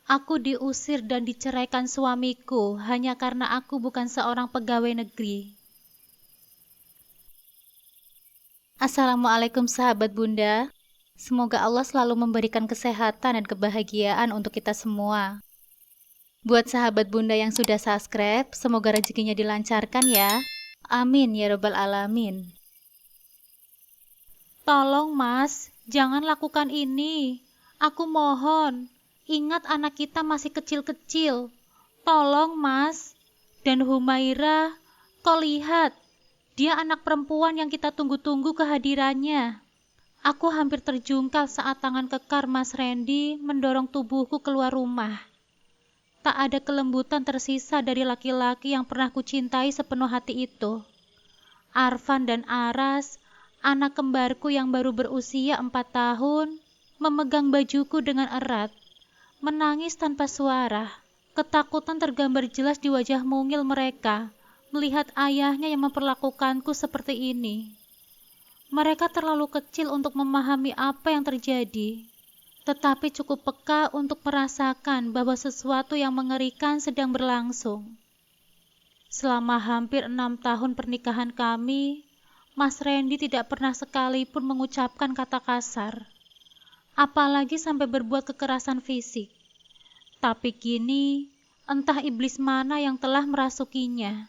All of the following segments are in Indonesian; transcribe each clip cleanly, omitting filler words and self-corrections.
Aku diusir dan diceraikan suamiku hanya karena aku bukan seorang pegawai negeri. Assalamualaikum sahabat Bunda. Semoga Allah selalu memberikan kesehatan dan kebahagiaan untuk kita semua. Buat sahabat Bunda yang sudah subscribe, semoga rezekinya dilancarkan ya. Amin ya robbal alamin. Tolong Mas, jangan lakukan ini. Aku mohon, ingat anak kita masih kecil-kecil. Tolong Mas. Dan Humaira, kau lihat, dia anak perempuan yang kita tunggu-tunggu kehadirannya. Aku hampir terjungkal saat tangan kekar Mas Randy mendorong tubuhku keluar rumah. Tak ada kelembutan tersisa dari laki-laki yang pernah kucintai sepenuh hati itu. Arfan dan Aras, anak kembarku yang baru berusia 4 tahun, memegang bajuku dengan erat, menangis tanpa suara. Ketakutan tergambar jelas di wajah mungil mereka, melihat ayahnya yang memperlakukanku seperti ini. Mereka terlalu kecil untuk memahami apa yang terjadi, tetapi cukup peka untuk merasakan bahwa sesuatu yang mengerikan sedang berlangsung. Selama hampir 6 tahun pernikahan kami, Mas Randy tidak pernah sekalipun mengucapkan kata kasar, apalagi sampai berbuat kekerasan fisik. Tapi kini, entah iblis mana yang telah merasukinya.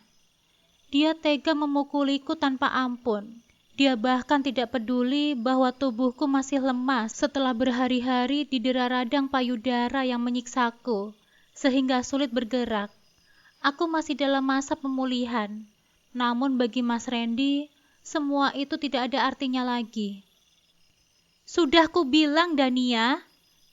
Dia tega memukuliku tanpa ampun. Dia bahkan tidak peduli bahwa tubuhku masih lemas setelah berhari-hari didera radang payudara yang menyiksaku, sehingga sulit bergerak. Aku masih dalam masa pemulihan, namun bagi Mas Randy, semua itu tidak ada artinya lagi. Sudah kubilang Dania,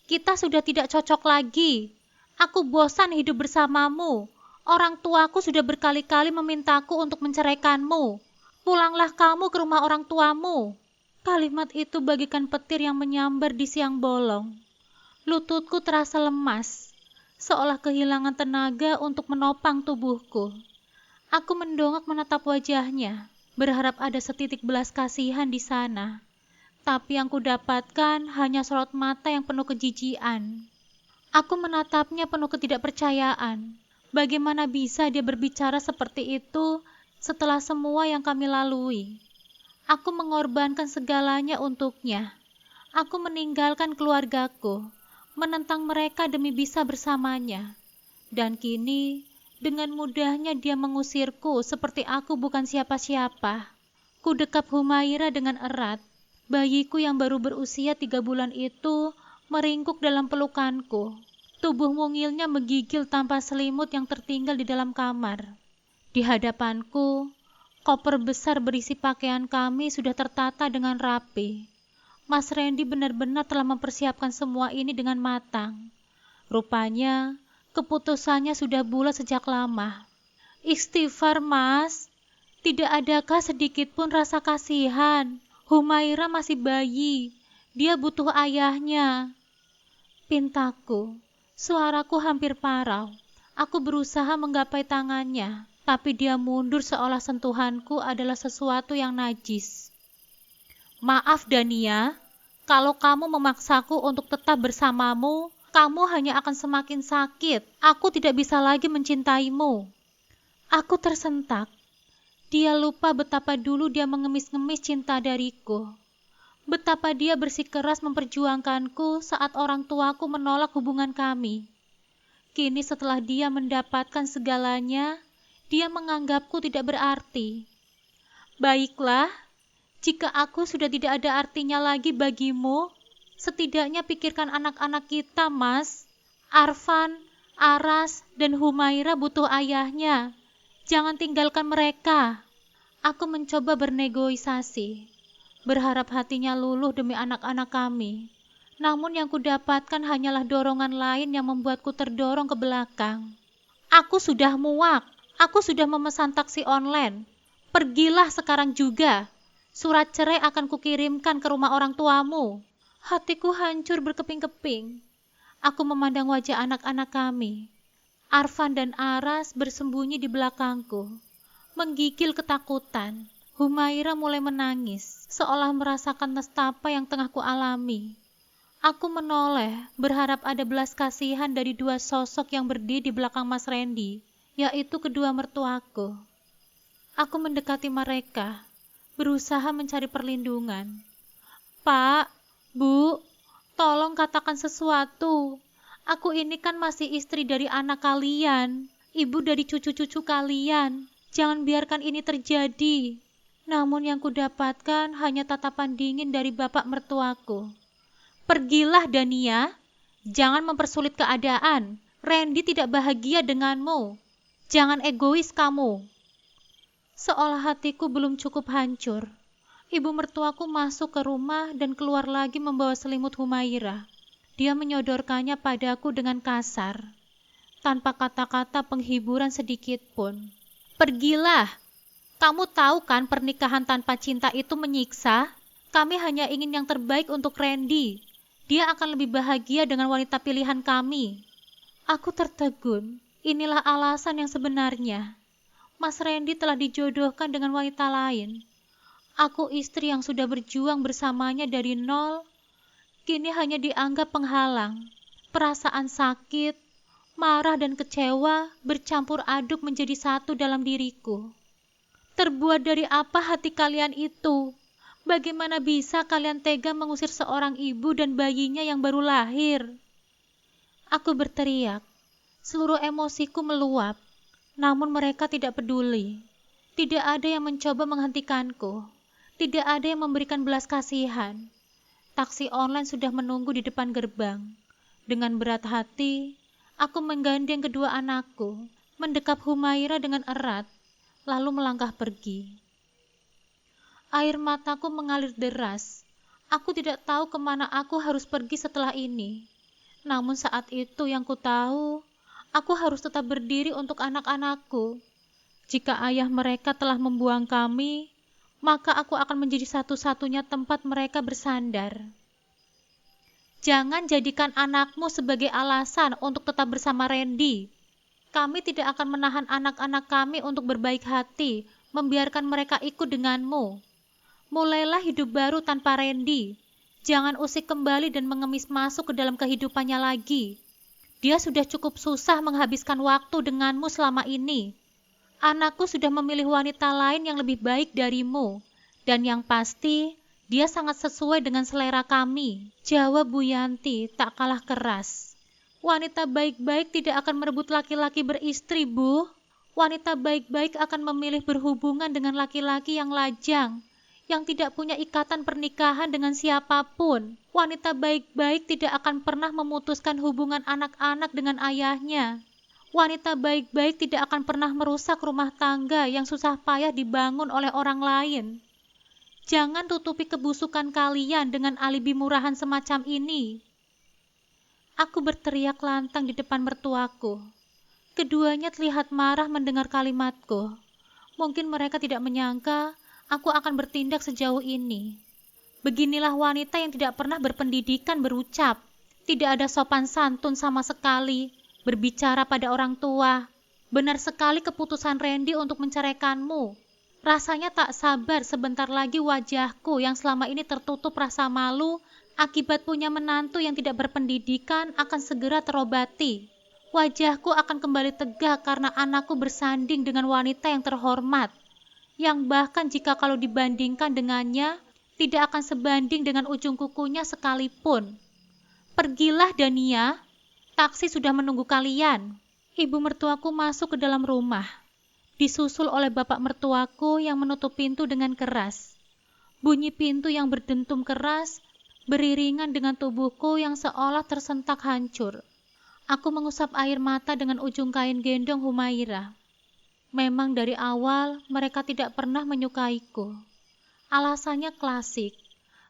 kita sudah tidak cocok lagi. Aku bosan hidup bersamamu. Orang tuaku sudah berkali-kali memintaku untuk menceraikanmu. Pulanglah kamu ke rumah orang tuamu. Kalimat itu bagaikan petir yang menyambar di siang bolong. Lututku terasa lemas, seolah kehilangan tenaga untuk menopang tubuhku. Aku mendongak menatap wajahnya, berharap ada setitik belas kasihan di sana. Tapi yang kudapatkan hanya sorot mata yang penuh kejijian. Aku menatapnya penuh ketidakpercayaan. Bagaimana bisa dia berbicara seperti itu setelah semua yang kami lalui? Aku mengorbankan segalanya untuknya. Aku meninggalkan keluargaku, menentang mereka demi bisa bersamanya. Dan kini, dengan mudahnya dia mengusirku seperti aku bukan siapa-siapa. Ku dekap Humaira dengan erat. Bayiku yang baru berusia 3 bulan itu meringkuk dalam pelukanku. Tubuh mungilnya menggigil tanpa selimut yang tertinggal di dalam kamar. Di hadapanku, koper besar berisi pakaian kami sudah tertata dengan rapi. Mas Randy benar-benar telah mempersiapkan semua ini dengan matang. Rupanya, keputusannya sudah bulat sejak lama. Istighfar, Mas. Tidak adakah sedikit pun rasa kasihan? Humaira masih bayi. Dia butuh ayahnya. Pintaku. Suaraku hampir parau. Aku berusaha menggapai tangannya, tapi dia mundur seolah sentuhanku adalah sesuatu yang najis. Maaf Dania, kalau kamu memaksaku untuk tetap bersamamu, kamu hanya akan semakin sakit. Aku tidak bisa lagi mencintaimu. Aku tersentak. Dia lupa betapa dulu dia mengemis-ngemis cinta dariku. Betapa dia bersikeras memperjuangkanku saat orang tuaku menolak hubungan kami. Kini setelah dia mendapatkan segalanya, dia menganggapku tidak berarti. Baiklah, jika aku sudah tidak ada artinya lagi bagimu, setidaknya pikirkan anak-anak kita, Mas. Arfan, Aras, dan Humaira butuh ayahnya. Jangan tinggalkan mereka. Aku mencoba bernegosiasi, berharap hatinya luluh demi anak-anak kami. Namun yang kudapatkan hanyalah dorongan lain yang membuatku terdorong ke belakang. Aku sudah muak. Aku sudah memesan taksi online. Pergilah sekarang juga. Surat cerai akan kukirimkan ke rumah orang tuamu. Hatiku hancur berkeping-keping. Aku memandang wajah anak-anak kami. Arfan dan Aras bersembunyi di belakangku, menggigil ketakutan. Humaira mulai menangis, seolah merasakan nestapa yang tengah kualami. Aku menoleh, berharap ada belas kasihan dari dua sosok yang berdiri di belakang Mas Randy, yaitu kedua mertuaku. Aku mendekati mereka, berusaha mencari perlindungan. Pak, Bu, tolong katakan sesuatu. Aku ini kan masih istri dari anak kalian, ibu dari cucu-cucu kalian. Jangan biarkan ini terjadi. Namun yang kudapatkan hanya tatapan dingin dari bapak mertuaku. Pergilah Dania, jangan mempersulit keadaan. Randy tidak bahagia denganmu. Jangan egois kamu. Seolah hatiku belum cukup hancur. Ibu mertuaku masuk ke rumah dan keluar lagi membawa selimut Humaira. Dia menyodorkannya padaku dengan kasar, tanpa kata-kata penghiburan sedikit pun. Pergilah. Kamu tahu kan pernikahan tanpa cinta itu menyiksa? Kami hanya ingin yang terbaik untuk Randy. Dia akan lebih bahagia dengan wanita pilihan kami. Aku tertegun. Inilah alasan yang sebenarnya. Mas Randy telah dijodohkan dengan wanita lain. Aku istri yang sudah berjuang bersamanya dari nol, kini hanya dianggap penghalang. Perasaan sakit, marah dan kecewa bercampur aduk menjadi satu dalam diriku. Terbuat dari apa hati kalian itu? Bagaimana bisa kalian tega mengusir seorang ibu dan bayinya yang baru lahir? Aku berteriak. Seluruh emosiku meluap. Namun mereka tidak peduli. Tidak ada yang mencoba menghentikanku. Tidak ada yang memberikan belas kasihan. Taksi online sudah menunggu di depan gerbang. Dengan berat hati, aku menggandeng kedua anakku, mendekap Humaira dengan erat, lalu melangkah pergi. Air mataku mengalir deras. Aku tidak tahu kemana aku harus pergi setelah ini. Namun saat itu yang ku tahu, aku harus tetap berdiri untuk anak-anakku. Jika ayah mereka telah membuang kami, maka aku akan menjadi satu-satunya tempat mereka bersandar. Jangan jadikan anakmu sebagai alasan untuk tetap bersama Randy. Kami tidak akan menahan anak-anak kami untuk berbaik hati, membiarkan mereka ikut denganmu. Mulailah hidup baru tanpa Randy. Jangan usik kembali dan mengemis masuk ke dalam kehidupannya lagi. Dia sudah cukup susah menghabiskan waktu denganmu selama ini. Anakku sudah memilih wanita lain yang lebih baik darimu. Dan yang pasti, dia sangat sesuai dengan selera kami. Jawab Bu Yanti tak kalah keras. Wanita baik-baik tidak akan merebut laki-laki beristri, Bu. Wanita baik-baik akan memilih berhubungan dengan laki-laki yang lajang, yang tidak punya ikatan pernikahan dengan siapapun. Wanita baik-baik tidak akan pernah memutuskan hubungan anak-anak dengan ayahnya. Wanita baik-baik tidak akan pernah merusak rumah tangga yang susah payah dibangun oleh orang lain. Jangan tutupi kebusukan kalian dengan alibi murahan semacam ini. Aku berteriak lantang di depan mertuaku. Keduanya terlihat marah mendengar kalimatku. Mungkin mereka tidak menyangka aku akan bertindak sejauh ini. Beginilah wanita yang tidak pernah berpendidikan berucap, tidak ada sopan santun sama sekali, berbicara pada orang tua. Benar sekali keputusan Randy untuk menceraikanmu. Rasanya tak sabar sebentar lagi wajahku yang selama ini tertutup rasa malu akibat punya menantu yang tidak berpendidikan akan segera terobati. Wajahku akan kembali tegak karena anakku bersanding dengan wanita yang terhormat, yang bahkan jika kalau dibandingkan dengannya, tidak akan sebanding dengan ujung kukunya sekalipun. Pergilah Dania, taksi sudah menunggu kalian. Ibu mertuaku masuk ke dalam rumah, disusul oleh bapak mertuaku yang menutup pintu dengan keras. Bunyi pintu yang berdentum keras, beriringan dengan tubuhku yang seolah tersentak hancur. Aku mengusap air mata dengan ujung kain gendong Humaira. Memang dari awal mereka tidak pernah menyukaiku. Alasannya klasik.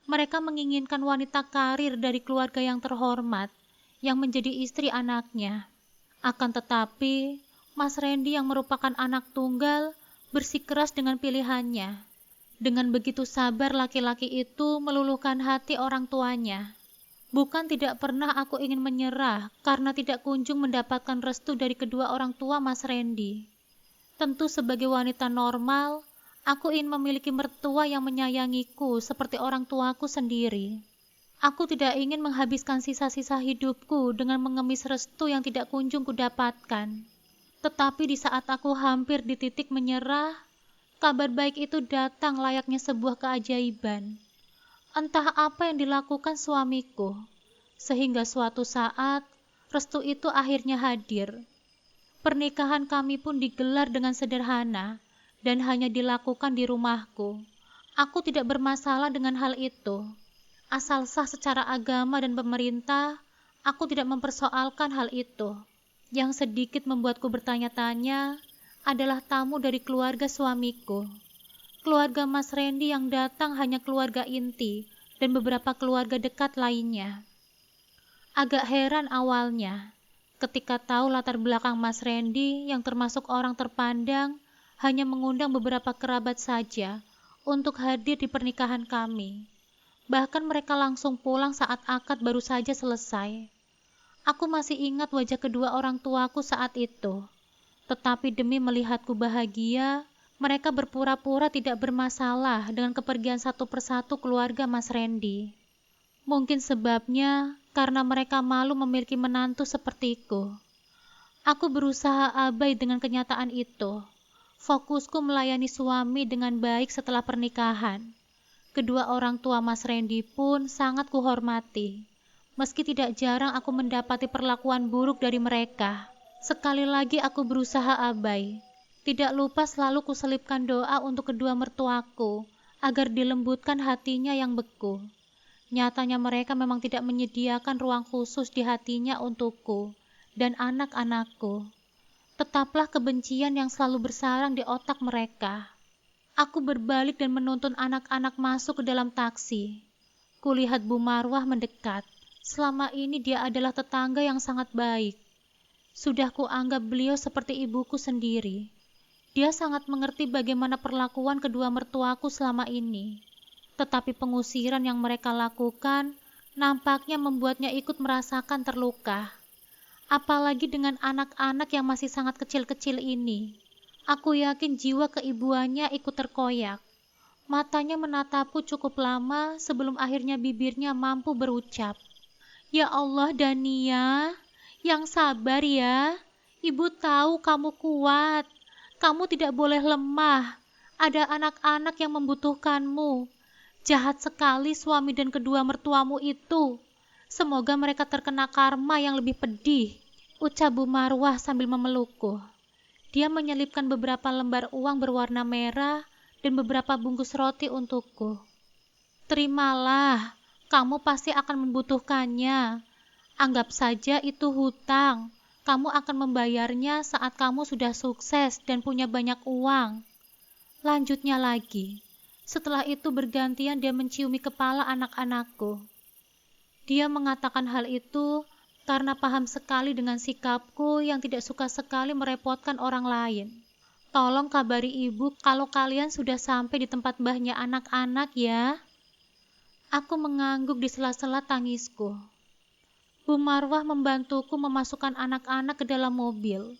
Mereka menginginkan wanita karir dari keluarga yang terhormat, yang menjadi istri anaknya. Akan tetapi, Mas Randy yang merupakan anak tunggal bersikeras dengan pilihannya. Dengan begitu sabar laki-laki itu meluluhkan hati orang tuanya. Bukan tidak pernah aku ingin menyerah karena tidak kunjung mendapatkan restu dari kedua orang tua Mas Randy. Tentu sebagai wanita normal, aku ingin memiliki mertua yang menyayangiku seperti orang tuaku sendiri. Aku tidak ingin menghabiskan sisa-sisa hidupku dengan mengemis restu yang tidak kunjung kudapatkan. Tetapi di saat aku hampir di titik menyerah, kabar baik itu datang layaknya sebuah keajaiban. Entah apa yang dilakukan suamiku, sehingga suatu saat restu itu akhirnya hadir. Pernikahan kami pun digelar dengan sederhana dan hanya dilakukan di rumahku. Aku tidak bermasalah dengan hal itu. Asal sah secara agama dan pemerintah, aku tidak mempersoalkan hal itu. Yang sedikit membuatku bertanya-tanya adalah tamu dari keluarga suamiku. Keluarga Mas Randy yang datang hanya keluarga inti dan beberapa keluarga dekat lainnya. Agak heran awalnya, ketika tahu latar belakang Mas Randy yang termasuk orang terpandang hanya mengundang beberapa kerabat saja untuk hadir di pernikahan kami. Bahkan mereka langsung pulang saat akad baru saja selesai. Aku masih ingat wajah kedua orang tuaku saat itu. Tetapi demi melihatku bahagia, mereka berpura-pura tidak bermasalah dengan kepergian satu persatu keluarga Mas Randy. Mungkin sebabnya karena mereka malu memiliki menantu sepertiku. Aku berusaha abai dengan kenyataan itu. Fokusku melayani suami dengan baik setelah pernikahan. Kedua orang tua Mas Randy pun sangat kuhormati. Meski tidak jarang aku mendapati perlakuan buruk dari mereka. Sekali lagi aku berusaha abai. Tidak lupa selalu kuselipkan doa untuk kedua mertuaku, agar dilembutkan hatinya yang beku. Nyatanya mereka memang tidak menyediakan ruang khusus di hatinya untukku dan anak-anakku. Tetaplah kebencian yang selalu bersarang di otak mereka. Aku berbalik dan menuntun anak-anak masuk ke dalam taksi. Kulihat Bu Marwah mendekat. Selama ini dia adalah tetangga yang sangat baik. Sudah kuanggap beliau seperti ibuku sendiri. Dia sangat mengerti bagaimana perlakuan kedua mertuaku selama ini. Tetapi pengusiran yang mereka lakukan nampaknya membuatnya ikut merasakan terluka. Apalagi dengan anak-anak yang masih sangat kecil-kecil ini. Aku yakin jiwa keibuannya ikut terkoyak. Matanya menatapku cukup lama sebelum akhirnya bibirnya mampu berucap. Ya Allah Dania, yang sabar ya. Ibu tahu kamu kuat. Kamu tidak boleh lemah. Ada anak-anak yang membutuhkanmu. Jahat sekali suami dan kedua mertuamu itu. Semoga mereka terkena karma yang lebih pedih, ucap Bu Marwah sambil memelukku. Dia menyelipkan beberapa lembar uang berwarna merah dan beberapa bungkus roti untukku. Terimalah, kamu pasti akan membutuhkannya. Anggap saja itu hutang. Kamu akan membayarnya saat kamu sudah sukses dan punya banyak uang. Lanjutnya lagi. Setelah itu bergantian dia menciumi kepala anak-anakku. Dia mengatakan hal itu karena paham sekali dengan sikapku yang tidak suka sekali merepotkan orang lain. Tolong kabari ibu kalau kalian sudah sampai di tempat mbahnya anak-anak ya. Aku mengangguk di sela-sela tangisku. Bu Marwah membantuku memasukkan anak-anak ke dalam mobil.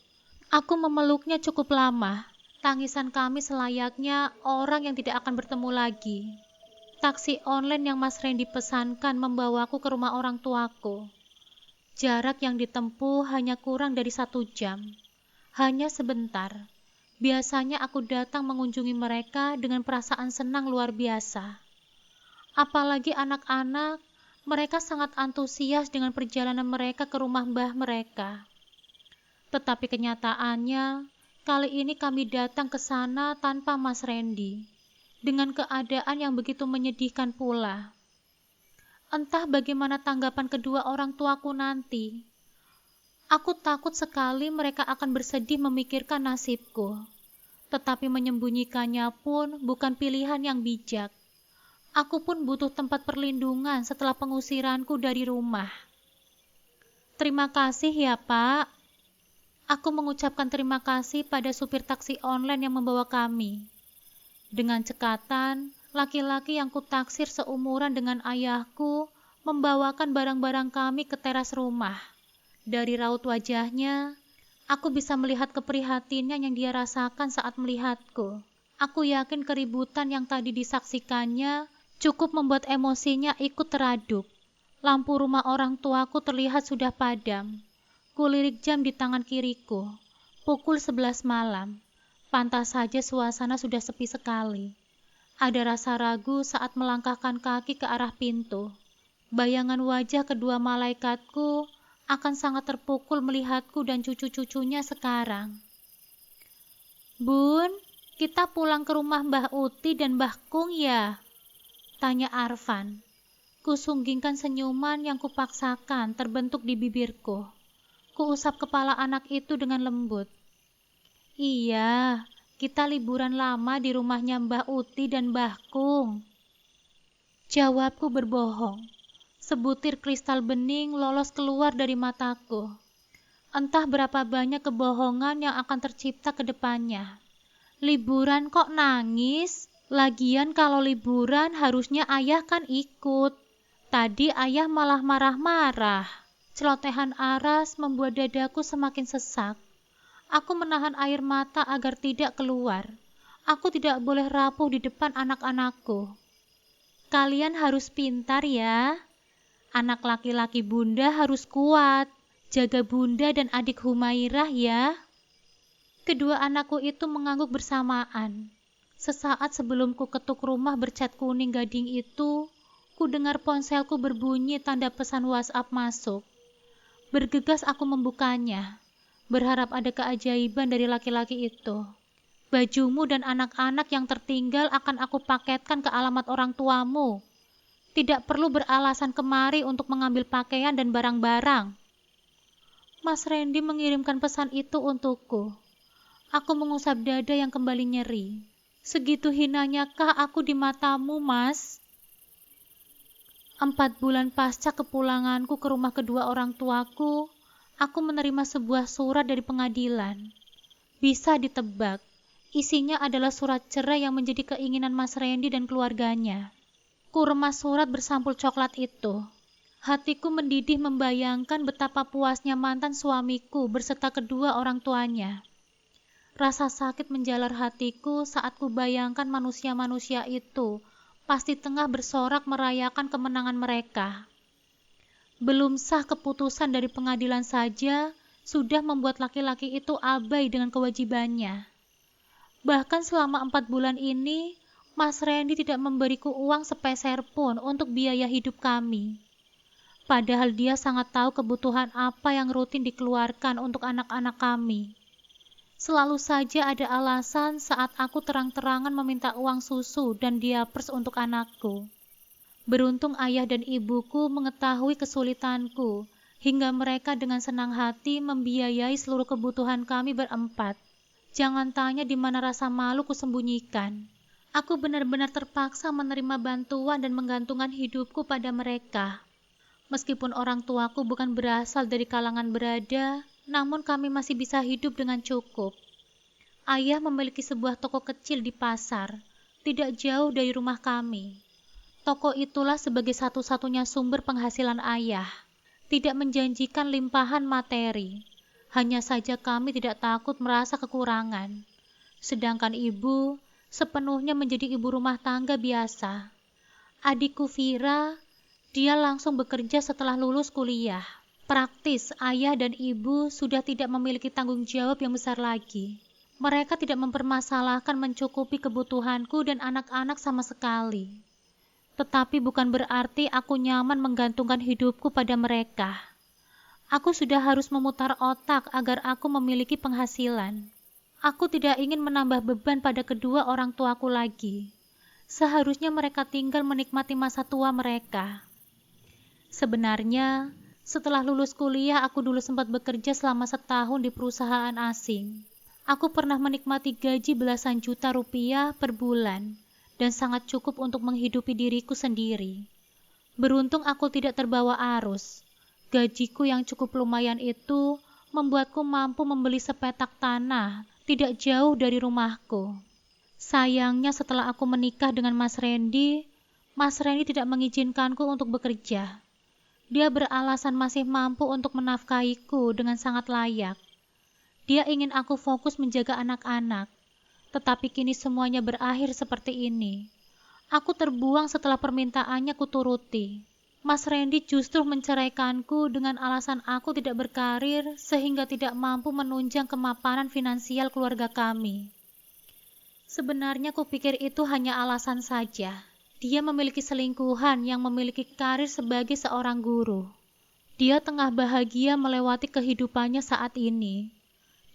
Aku memeluknya cukup lama. Tangisan kami selayaknya orang yang tidak akan bertemu lagi. Taksi online yang Mas Randy pesankan membawaku ke rumah orang tuaku. Jarak yang ditempuh hanya kurang dari 1 jam. Hanya sebentar. Biasanya aku datang mengunjungi mereka dengan perasaan senang luar biasa. Apalagi anak-anak, mereka sangat antusias dengan perjalanan mereka ke rumah mbah mereka. Tetapi kenyataannya, kali ini kami datang ke sana tanpa Mas Randy. Dengan keadaan yang begitu menyedihkan pula. Entah bagaimana tanggapan kedua orang tuaku nanti. Aku takut sekali mereka akan bersedih memikirkan nasibku. Tetapi menyembunyikannya pun bukan pilihan yang bijak. Aku pun butuh tempat perlindungan setelah pengusiranku dari rumah. Terima kasih ya Pak. Aku mengucapkan terima kasih pada supir taksi online yang membawa kami. Dengan cekatan, laki-laki yang kutaksir seumuran dengan ayahku membawakan barang-barang kami ke teras rumah. Dari raut wajahnya, aku bisa melihat keprihatinnya yang dia rasakan saat melihatku. Aku yakin keributan yang tadi disaksikannya cukup membuat emosinya ikut teraduk. Lampu rumah orang tuaku terlihat sudah padam. Kulirik jam di tangan kiriku. Pukul 11 malam. Pantas saja suasana sudah sepi sekali. Ada rasa ragu saat melangkahkan kaki ke arah pintu. Bayangan wajah kedua malaikatku akan sangat terpukul melihatku dan cucu-cucunya sekarang. "Bun, kita pulang ke rumah Mbah Uti dan Mbah Kung ya?" tanya Arfan. Kusunggingkan senyuman yang kupaksakan terbentuk di bibirku. Kuusap kepala anak itu dengan lembut. "Iya, kita liburan lama di rumahnya Mbah Uti dan Mbah Kung." Jawabku berbohong. Sebutir kristal bening lolos keluar dari mataku. Entah berapa banyak kebohongan yang akan tercipta ke depannya. Liburan kok nangis? Lagian kalau liburan harusnya ayah kan ikut. Tadi ayah malah marah-marah. Celotehan Aras membuat dadaku semakin sesak. Aku menahan air mata agar tidak keluar. Aku tidak boleh rapuh di depan anak-anakku. "Kalian harus pintar ya. Anak laki-laki bunda harus kuat. Jaga bunda dan adik Humairah ya." Kedua anakku itu mengangguk bersamaan. Sesaat sebelum ku ketuk rumah bercat kuning gading itu, ku dengar ponselku berbunyi tanda pesan WhatsApp masuk. Bergegas aku membukanya, berharap ada keajaiban dari laki-laki itu. "Bajumu dan anak-anak yang tertinggal akan aku paketkan ke alamat orang tuamu. Tidak perlu beralasan kemari untuk mengambil pakaian dan barang-barang." Mas Randy mengirimkan pesan itu untukku. Aku mengusap dada yang kembali nyeri. "Segitu hinanyakah aku di matamu, Mas?" 4 bulan pasca kepulanganku ke rumah kedua orang tuaku, aku menerima sebuah surat dari pengadilan. Bisa ditebak, isinya adalah surat cerai yang menjadi keinginan Mas Randy dan keluarganya. Ku remas surat bersampul coklat itu. Hatiku mendidih membayangkan betapa puasnya mantan suamiku berserta kedua orang tuanya. Rasa sakit menjalar hatiku saat ku bayangkan manusia-manusia itu pasti tengah bersorak merayakan kemenangan mereka. Belum sah keputusan dari pengadilan saja sudah membuat laki-laki itu abai dengan kewajibannya. Bahkan selama 4 bulan ini, Mas Randy tidak memberiku uang sepeser pun untuk biaya hidup kami. Padahal dia sangat tahu kebutuhan apa yang rutin dikeluarkan untuk anak-anak kami. Selalu saja ada alasan saat aku terang-terangan meminta uang susu dan diapers untuk anakku. Beruntung ayah dan ibuku mengetahui kesulitanku, hingga mereka dengan senang hati membiayai seluruh kebutuhan kami berempat. Jangan tanya di mana rasa malu kusembunyikan. Aku benar-benar terpaksa menerima bantuan dan menggantungkan hidupku pada mereka. Meskipun orang tuaku bukan berasal dari kalangan berada, namun kami masih bisa hidup dengan cukup. Ayah memiliki sebuah toko kecil di pasar, tidak jauh dari rumah kami. Toko itulah sebagai satu-satunya sumber penghasilan ayah. Tidak menjanjikan limpahan materi. Hanya saja kami tidak takut merasa kekurangan. Sedangkan ibu sepenuhnya menjadi ibu rumah tangga biasa. Adikku Vira, dia langsung bekerja setelah lulus kuliah. Praktis, ayah dan ibu sudah tidak memiliki tanggung jawab yang besar lagi. Mereka tidak mempermasalahkan mencukupi kebutuhanku dan anak-anak sama sekali. Tetapi bukan berarti aku nyaman menggantungkan hidupku pada mereka. Aku sudah harus memutar otak agar aku memiliki penghasilan. Aku tidak ingin menambah beban pada kedua orang tuaku lagi. Seharusnya mereka tinggal menikmati masa tua mereka. Sebenarnya, setelah lulus kuliah aku dulu sempat bekerja selama setahun di perusahaan asing. Aku pernah menikmati gaji belasan juta rupiah per bulan dan sangat cukup untuk menghidupi diriku sendiri. Beruntung aku tidak terbawa arus. Gajiku yang cukup lumayan itu membuatku mampu membeli sepetak tanah tidak jauh dari rumahku. Sayangnya setelah aku menikah dengan Mas Randy tidak mengizinkanku untuk bekerja. Dia beralasan masih mampu untuk menafkahiku dengan sangat layak. Dia ingin aku fokus menjaga anak-anak, tetapi kini semuanya berakhir seperti ini. Aku terbuang setelah permintaannya kuturuti. Mas Randy justru menceraikanku dengan alasan aku tidak berkarir sehingga tidak mampu menunjang kemapanan finansial keluarga kami. Sebenarnya kupikir itu hanya alasan saja. Dia memiliki selingkuhan yang memiliki karir sebagai seorang guru. Dia tengah bahagia melewati kehidupannya saat ini.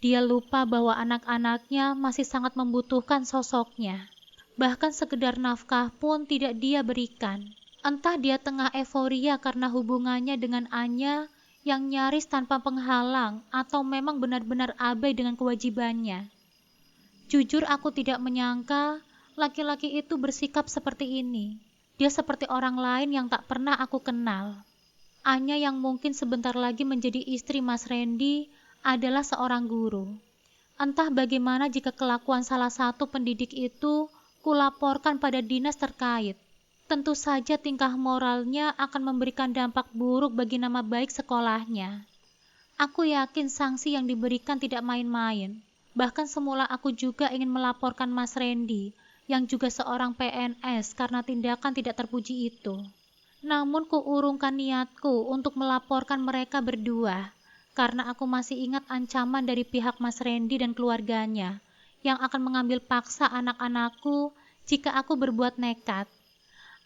Dia lupa bahwa anak-anaknya masih sangat membutuhkan sosoknya. Bahkan sekedar nafkah pun tidak dia berikan. Entah dia tengah euforia karena hubungannya dengan Anya yang nyaris tanpa penghalang atau memang benar-benar abai dengan kewajibannya. Jujur aku tidak menyangka laki-laki itu bersikap seperti ini. Dia seperti orang lain yang tak pernah aku kenal. Anya yang mungkin sebentar lagi menjadi istri Mas Randy adalah seorang guru. Entah bagaimana jika kelakuan salah satu pendidik itu kulaporkan pada dinas terkait. Tentu saja tingkah moralnya akan memberikan dampak buruk bagi nama baik sekolahnya. Aku yakin sanksi yang diberikan tidak main-main. Bahkan semula aku juga ingin melaporkan Mas Randy, yang juga seorang PNS karena tindakan tidak terpuji itu. Namun kuurungkan niatku untuk melaporkan mereka berdua, karena aku masih ingat ancaman dari pihak Mas Randy dan keluarganya, yang akan mengambil paksa anak-anakku jika aku berbuat nekat.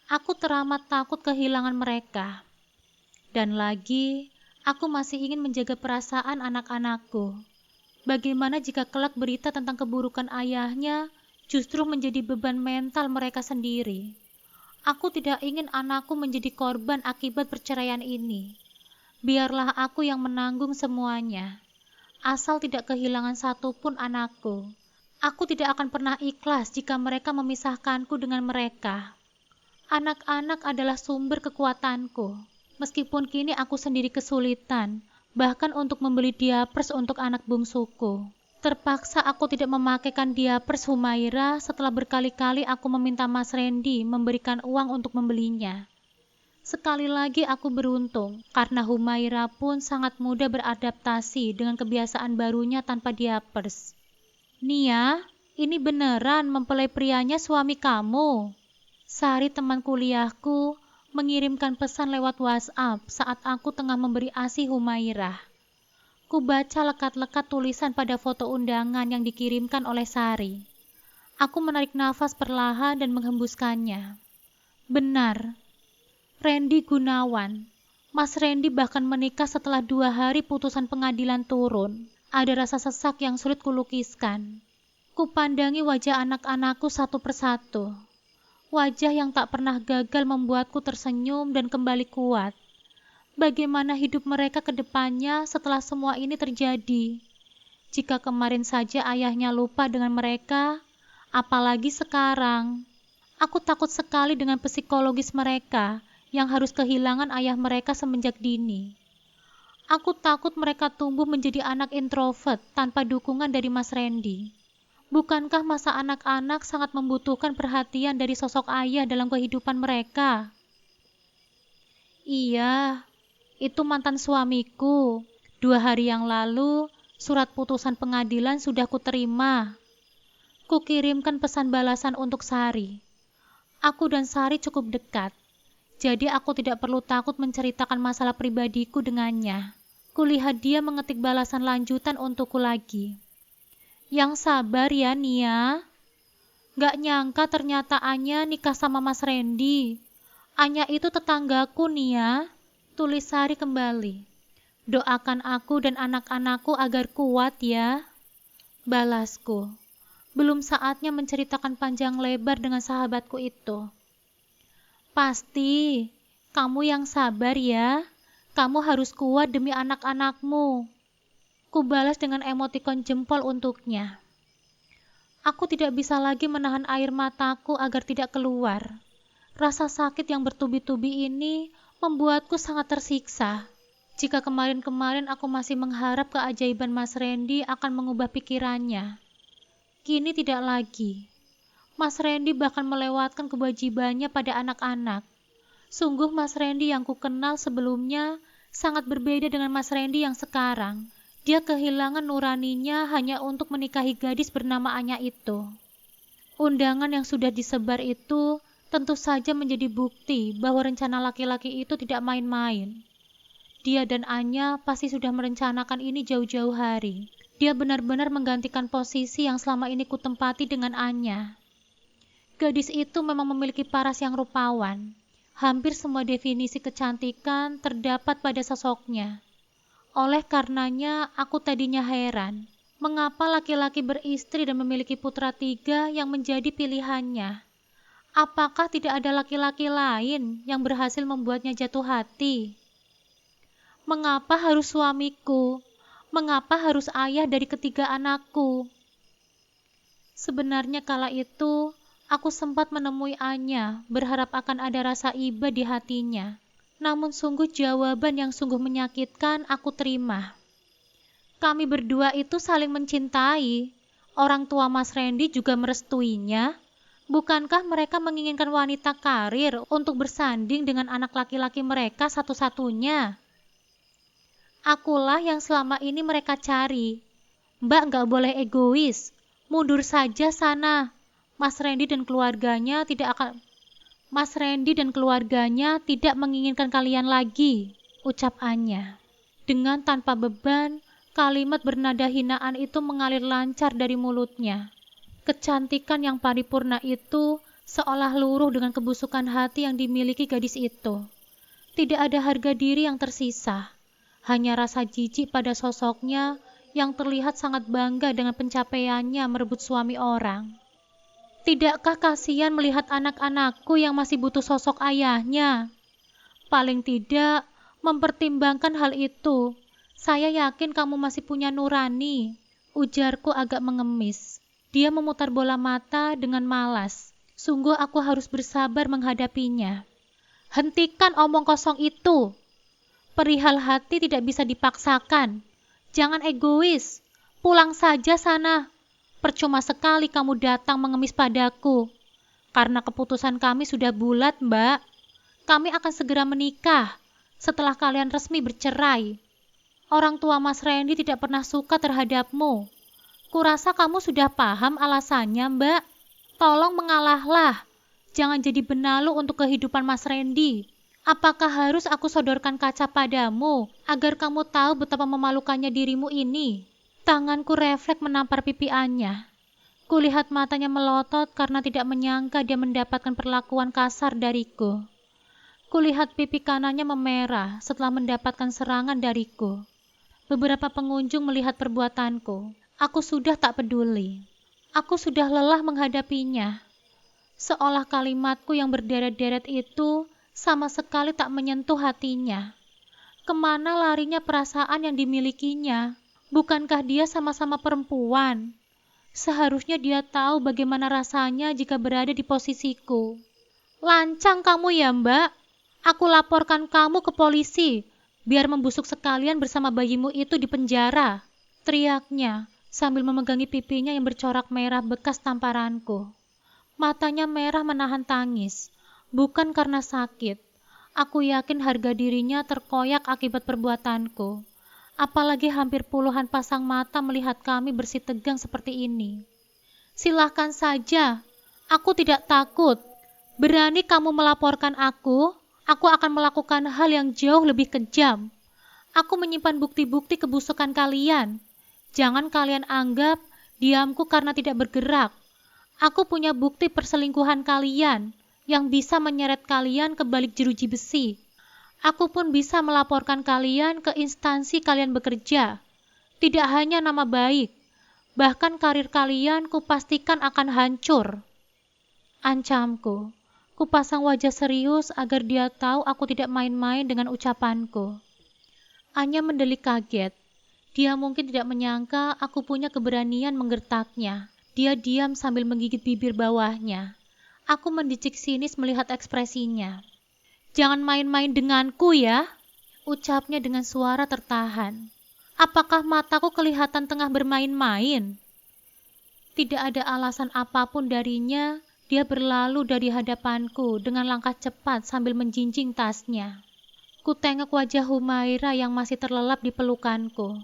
Aku teramat takut kehilangan mereka. Dan lagi, aku masih ingin menjaga perasaan anak-anakku. Bagaimana jika kelak berita tentang keburukan ayahnya justru menjadi beban mental mereka sendiri? Aku tidak ingin anakku menjadi korban akibat perceraian ini. Biarlah aku yang menanggung semuanya. Asal tidak kehilangan satupun anakku. Aku tidak akan pernah ikhlas jika mereka memisahkanku dengan mereka. Anak-anak adalah sumber kekuatanku. Meskipun kini aku sendiri kesulitan, bahkan untuk membeli diapers untuk anak bungsuku. Terpaksa aku tidak memakaikan diapers Humaira setelah berkali-kali aku meminta Mas Randy memberikan uang untuk membelinya. Sekali lagi aku beruntung, karena Humaira pun sangat mudah beradaptasi dengan kebiasaan barunya tanpa diapers. Nia, ini beneran mempelai prianya suami kamu? Sari teman kuliahku mengirimkan pesan lewat WhatsApp saat aku tengah memberi ASI Humairah. Ku baca lekat-lekat tulisan pada foto undangan yang dikirimkan oleh Sari. Aku menarik nafas perlahan dan menghembuskannya. Benar, Randy Gunawan. Mas Randy bahkan menikah setelah 2 hari putusan pengadilan turun. Ada rasa sesak yang sulit kulukiskan. Kupandangi wajah anak-anakku satu persatu. Wajah yang tak pernah gagal membuatku tersenyum dan kembali kuat. Bagaimana hidup mereka ke depannya setelah semua ini terjadi? Jika kemarin saja ayahnya lupa dengan mereka, apalagi sekarang. Aku takut sekali dengan psikologis mereka yang harus kehilangan ayah mereka semenjak dini. Aku takut mereka tumbuh menjadi anak introvert tanpa dukungan dari Mas Randy. Bukankah masa anak-anak sangat membutuhkan perhatian dari sosok ayah dalam kehidupan mereka? Iya, itu mantan suamiku. 2 hari yang lalu, surat putusan pengadilan sudah kuterima. Kukirimkan pesan balasan untuk Sari. Aku dan Sari cukup dekat, jadi aku tidak perlu takut menceritakan masalah pribadiku dengannya. Kulihat dia mengetik balasan lanjutan untukku lagi. Yang sabar ya Nia. Gak nyangka ternyata Anya nikah sama Mas Randy. Anya itu tetanggaku Nia. Tulis Sari kembali. Doakan aku dan anak-anakku agar kuat ya. Balasku. Belum saatnya menceritakan panjang lebar dengan sahabatku itu. Pasti. Kamu yang sabar ya. Kamu harus kuat demi anak-anakmu. Kubalas dengan emotikon jempol untuknya. Aku tidak bisa lagi menahan air mataku agar tidak keluar. Rasa sakit yang bertubi-tubi ini membuatku sangat tersiksa. Jika kemarin-kemarin aku masih mengharap keajaiban Mas Randy akan mengubah pikirannya, kini tidak lagi. Mas Randy bahkan melewatkan kewajibannya pada anak-anak. Sungguh Mas Randy yang kukenal sebelumnya sangat berbeda dengan Mas Randy yang sekarang. Dia kehilangan nuraninya hanya untuk menikahi gadis bernama Anya itu. Undangan yang sudah disebar itu tentu saja menjadi bukti bahwa rencana laki-laki itu tidak main-main. Dia dan Anya pasti sudah merencanakan ini jauh-jauh hari. Dia benar-benar menggantikan posisi yang selama ini kutempati dengan Anya. Gadis itu memang memiliki paras yang rupawan. Hampir semua definisi kecantikan terdapat pada sosoknya. Oleh karenanya, aku tadinya heran, mengapa laki-laki beristri dan memiliki putra 3 yang menjadi pilihannya. Apakah tidak ada laki-laki lain yang berhasil membuatnya jatuh hati? Mengapa harus suamiku? Mengapa harus ayah dari ketiga anakku? Sebenarnya kala itu, aku sempat menemui Anya, berharap akan ada rasa iba di hatinya. Namun sungguh jawaban yang sungguh menyakitkan aku terima. Kami berdua itu saling mencintai. Orang tua Mas Randy juga merestuinya. Bukankah mereka menginginkan wanita karir untuk bersanding dengan anak laki-laki mereka satu-satunya? Akulah yang selama ini mereka cari. Mbak nggak boleh egois. Mundur saja sana. Mas Randy dan keluarganya tidak menginginkan kalian lagi, ucap Anya. Dengan tanpa beban, kalimat bernada hinaan itu mengalir lancar dari mulutnya. Kecantikan yang paripurna itu seolah luruh dengan kebusukan hati yang dimiliki gadis itu. Tidak ada harga diri yang tersisa, hanya rasa jijik pada sosoknya yang terlihat sangat bangga dengan pencapaiannya merebut suami orang. Tidakkah kasihan melihat anak-anakku yang masih butuh sosok ayahnya? Paling tidak, mempertimbangkan hal itu, saya yakin kamu masih punya nurani, ujarku agak mengemis. Dia memutar bola mata dengan malas. Sungguh aku harus bersabar menghadapinya. Hentikan omong kosong itu. Perihal hati tidak bisa dipaksakan. Jangan egois. Pulang saja sana. Percuma sekali kamu datang mengemis padaku. Karena keputusan kami sudah bulat, Mbak. Kami akan segera menikah setelah kalian resmi bercerai. Orang tua Mas Randy tidak pernah suka terhadapmu. Kurasa kamu sudah paham alasannya, Mbak. Tolong mengalahlah. Jangan jadi benalu untuk kehidupan Mas Randy. Apakah harus aku sodorkan kaca padamu agar kamu tahu betapa memalukannya dirimu ini? Tanganku refleks menampar pipi Anya. Kulihat matanya melotot karena tidak menyangka dia mendapatkan perlakuan kasar dariku. Kulihat pipi kanannya memerah setelah mendapatkan serangan dariku. Beberapa pengunjung melihat perbuatanku. Aku sudah tak peduli. Aku sudah lelah menghadapinya. Seolah kalimatku yang berderet-deret itu sama sekali tak menyentuh hatinya. Kemana larinya perasaan yang dimilikinya? Bukankah dia sama-sama perempuan? Seharusnya dia tahu bagaimana rasanya jika berada di posisiku. Lancang kamu ya, Mbak. Aku laporkan kamu ke polisi, biar membusuk sekalian bersama bayimu itu di penjara, teriaknya sambil memegangi pipinya yang bercorak merah bekas tamparanku. Matanya merah menahan tangis, bukan karena sakit. Aku yakin harga dirinya terkoyak akibat perbuatanku. Apalagi hampir puluhan pasang mata melihat kami bersitegang seperti ini. Silahkan saja, aku tidak takut. Berani kamu melaporkan aku akan melakukan hal yang jauh lebih kejam. Aku menyimpan bukti-bukti kebusukan kalian. Jangan kalian anggap diamku karena tidak bergerak. Aku punya bukti perselingkuhan kalian yang bisa menyeret kalian ke balik jeruji besi. Aku pun bisa melaporkan kalian ke instansi kalian bekerja. Tidak hanya nama baik, bahkan karir kalian kupastikan akan hancur. Ancamku. Kupasang wajah serius agar dia tahu aku tidak main-main dengan ucapanku. Anya mendelik kaget. Dia mungkin tidak menyangka aku punya keberanian menggertaknya. Dia diam sambil menggigit bibir bawahnya. Aku mendicik sinis melihat ekspresinya. Jangan main-main denganku ya, ucapnya dengan suara tertahan. Apakah mataku kelihatan tengah bermain-main? Tidak ada alasan apapun darinya, dia berlalu dari hadapanku dengan langkah cepat sambil menjinjing tasnya. Kutengok wajah Humaira yang masih terlelap di pelukanku.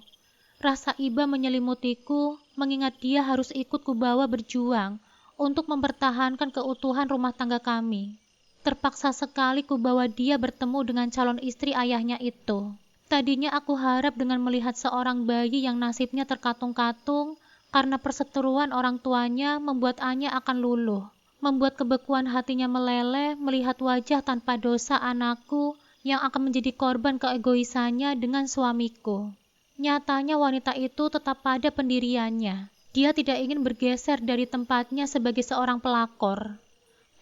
Rasa iba menyelimutiku mengingat dia harus ikut kubawa berjuang untuk mempertahankan keutuhan rumah tangga kami. Terpaksa sekali ku bawa dia bertemu dengan calon istri ayahnya itu. Tadinya aku harap dengan melihat seorang bayi yang nasibnya terkatung-katung karena perseteruan orang tuanya membuat Anya akan luluh. Membuat kebekuan hatinya meleleh melihat wajah tanpa dosa anakku yang akan menjadi korban keegoisannya dengan suamiku. Nyatanya wanita itu tetap pada pendiriannya. Dia tidak ingin bergeser dari tempatnya sebagai seorang pelakor.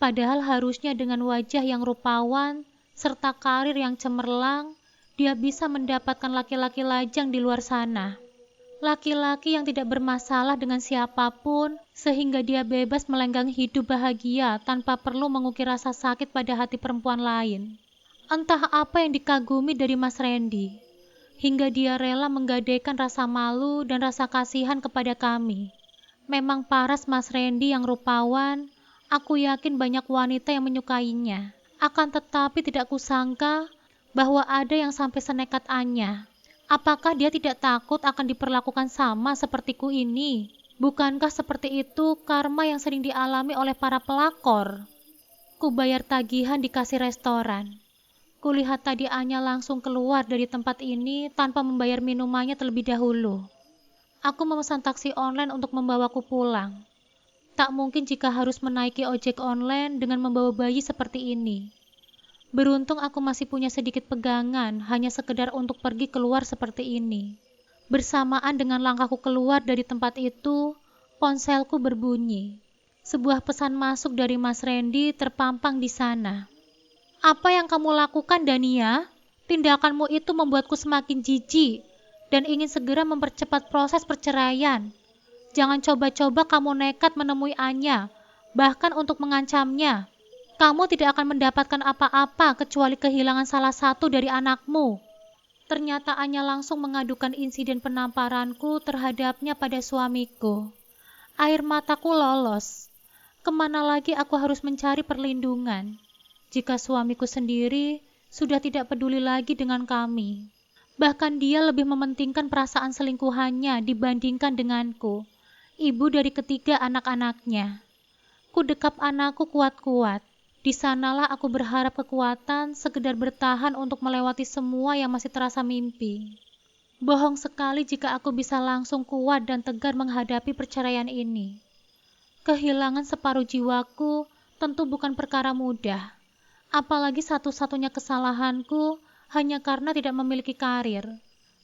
Padahal harusnya dengan wajah yang rupawan serta karir yang cemerlang, dia bisa mendapatkan laki-laki lajang di luar sana. Laki-laki yang tidak bermasalah dengan siapapun, sehingga dia bebas melenggang hidup bahagia tanpa perlu mengukir rasa sakit pada hati perempuan lain. Entah apa yang dikagumi dari Mas Randy, hingga dia rela menggadaikan rasa malu dan rasa kasihan kepada kami. Memang paras Mas Randy yang rupawan, aku yakin banyak wanita yang menyukainya. Akan tetapi tidak kusangka bahwa ada yang sampai senekat Anya. Apakah dia tidak takut akan diperlakukan sama sepertiku ini? Bukankah seperti itu karma yang sering dialami oleh para pelakor? Ku bayar tagihan di kasir restoran. Kulihat tadi Anya langsung keluar dari tempat ini tanpa membayar minumannya terlebih dahulu. Aku memesan taksi online untuk membawaku pulang. Tak mungkin jika harus menaiki ojek online dengan membawa bayi seperti ini. Beruntung aku masih punya sedikit pegangan, hanya sekedar untuk pergi keluar seperti ini. Bersamaan dengan langkahku keluar dari tempat itu, ponselku berbunyi. Sebuah pesan masuk dari Mas Randy terpampang di sana. Apa yang kamu lakukan, Dania? Tindakanmu itu membuatku semakin jijik dan ingin segera mempercepat proses perceraian. Jangan coba-coba kamu nekat menemui Anya, bahkan untuk mengancamnya. Kamu tidak akan mendapatkan apa-apa kecuali kehilangan salah satu dari anakmu. Ternyata Anya langsung mengadukan insiden penamparanku terhadapnya pada suamiku. Air mataku lolos. Kemana lagi aku harus mencari perlindungan, jika suamiku sendiri sudah tidak peduli lagi dengan kami. Bahkan dia lebih mementingkan perasaan selingkuhannya dibandingkan denganku, ibu dari ketiga anak-anaknya. Ku dekap anakku kuat-kuat. Di sanalah aku berharap kekuatan sekedar bertahan untuk melewati semua yang masih terasa mimpi. Bohong sekali jika aku bisa langsung kuat dan tegar menghadapi perceraian ini. Kehilangan separuh jiwaku tentu bukan perkara mudah. Apalagi satu-satunya kesalahanku hanya karena tidak memiliki karir.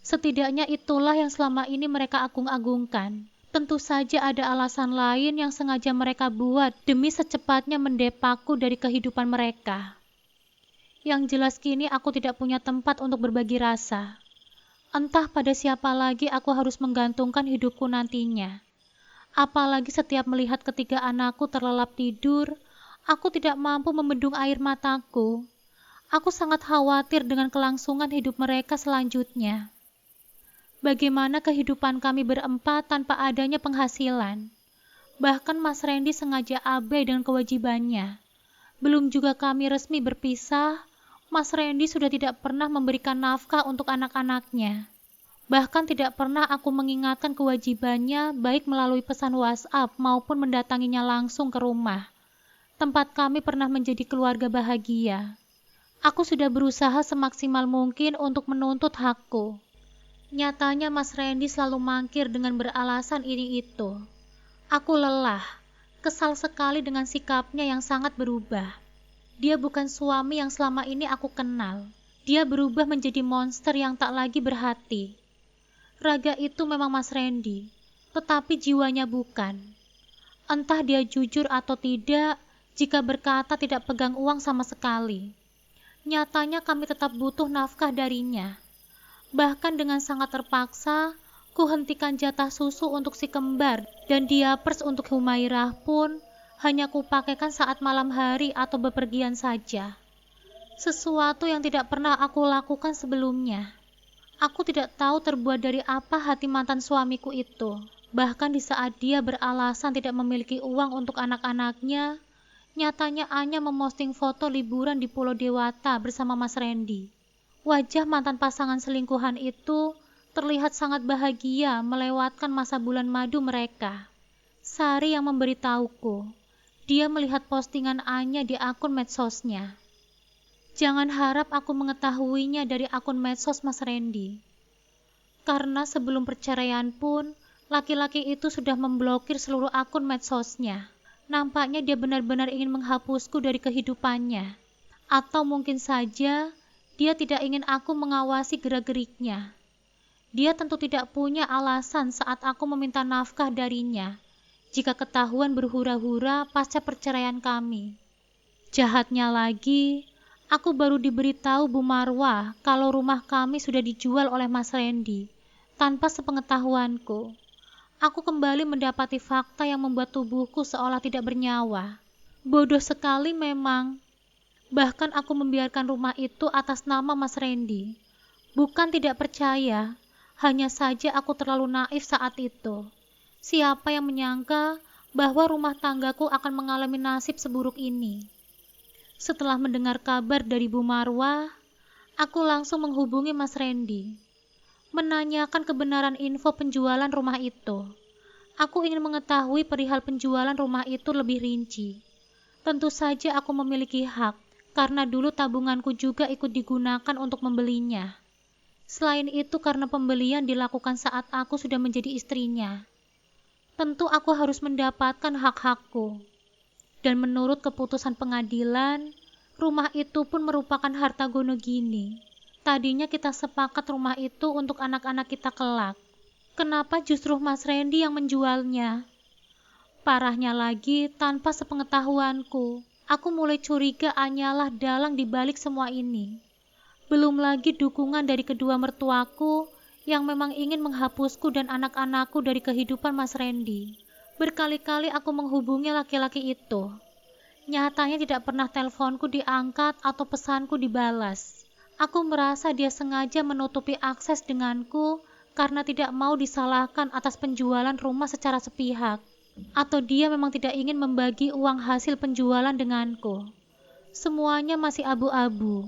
Setidaknya itulah yang selama ini mereka agung-agungkan. Tentu saja ada alasan lain yang sengaja mereka buat demi secepatnya mendepakku dari kehidupan mereka. Yang jelas kini aku tidak punya tempat untuk berbagi rasa. Entah pada siapa lagi aku harus menggantungkan hidupku nantinya. Apalagi setiap melihat ketiga anakku terlelap tidur, aku tidak mampu membendung air mataku. Aku sangat khawatir dengan kelangsungan hidup mereka selanjutnya. Bagaimana kehidupan kami berempat tanpa adanya penghasilan? Bahkan Mas Randy sengaja abai dengan kewajibannya. Belum juga kami resmi berpisah, Mas Randy sudah tidak pernah memberikan nafkah untuk anak-anaknya. Bahkan tidak pernah aku mengingatkan kewajibannya baik melalui pesan WhatsApp maupun mendatanginya langsung ke rumah. Tempat kami pernah menjadi keluarga bahagia. Aku sudah berusaha semaksimal mungkin untuk menuntut hakku. Nyatanya Mas Randy selalu mangkir dengan beralasan ini itu. Aku lelah, kesal sekali dengan sikapnya yang sangat berubah. Dia bukan suami yang selama ini aku kenal. Dia berubah menjadi monster yang tak lagi berhati. Raga itu memang Mas Randy, tetapi jiwanya bukan. Entah dia jujur atau tidak, jika berkata tidak pegang uang sama sekali. Nyatanya kami tetap butuh nafkah darinya. Bahkan dengan sangat terpaksa, ku hentikan jatah susu untuk si kembar dan diapers untuk Humairah pun hanya kupakaikan saat malam hari atau bepergian saja. Sesuatu yang tidak pernah aku lakukan sebelumnya. Aku tidak tahu terbuat dari apa hati mantan suamiku itu. Bahkan di saat dia beralasan tidak memiliki uang untuk anak-anaknya, nyatanya Anya memosting foto liburan di Pulau Dewata bersama Mas Randy. Wajah mantan pasangan selingkuhan itu terlihat sangat bahagia melewatkan masa bulan madu mereka. Sari yang memberitahuku, Dia melihat postingan Anya di akun medsosnya. Jangan harap aku mengetahuinya dari akun medsos Mas Randy. Karena sebelum perceraian pun, laki-laki itu sudah memblokir seluruh akun medsosnya. Nampaknya dia benar-benar ingin menghapusku dari kehidupannya. Atau mungkin saja, dia tidak ingin aku mengawasi gerak-geriknya. Dia tentu tidak punya alasan saat aku meminta nafkah darinya, jika ketahuan berhura-hura pasca perceraian kami. Jahatnya lagi, aku baru diberitahu Bu Marwah kalau rumah kami sudah dijual oleh Mas Randy, tanpa sepengetahuanku. Aku kembali mendapati fakta yang membuat tubuhku seolah tidak bernyawa. Bodoh sekali memang. Bahkan aku membiarkan rumah itu atas nama Mas Randy. Bukan tidak percaya, hanya saja aku terlalu naif saat itu. Siapa yang menyangka bahwa rumah tanggaku akan mengalami nasib seburuk ini? Setelah mendengar kabar dari Bu Marwah, aku langsung menghubungi Mas Randy, menanyakan kebenaran info penjualan rumah itu. Aku ingin mengetahui perihal penjualan rumah itu lebih rinci. Tentu saja aku memiliki hak, karena dulu tabunganku juga ikut digunakan untuk membelinya. Selain itu karena pembelian dilakukan saat aku sudah menjadi istrinya. Tentu aku harus mendapatkan hak-hakku. Dan menurut keputusan pengadilan, rumah itu pun merupakan harta gono gini. Tadinya kita sepakat rumah itu untuk anak-anak kita kelak. Kenapa justru Mas Randy yang menjualnya? Parahnya lagi, tanpa sepengetahuanku, aku mulai curiga Anyalah dalang dibalik semua ini. Belum lagi dukungan dari kedua mertuaku yang memang ingin menghapusku dan anak-anakku dari kehidupan Mas Randy. Berkali-kali aku menghubungi laki-laki itu. Nyatanya tidak pernah teleponku diangkat atau pesanku dibalas. Aku merasa dia sengaja menutupi akses denganku karena tidak mau disalahkan atas penjualan rumah secara sepihak. Atau dia memang tidak ingin membagi uang hasil penjualan denganku. Semuanya masih abu-abu.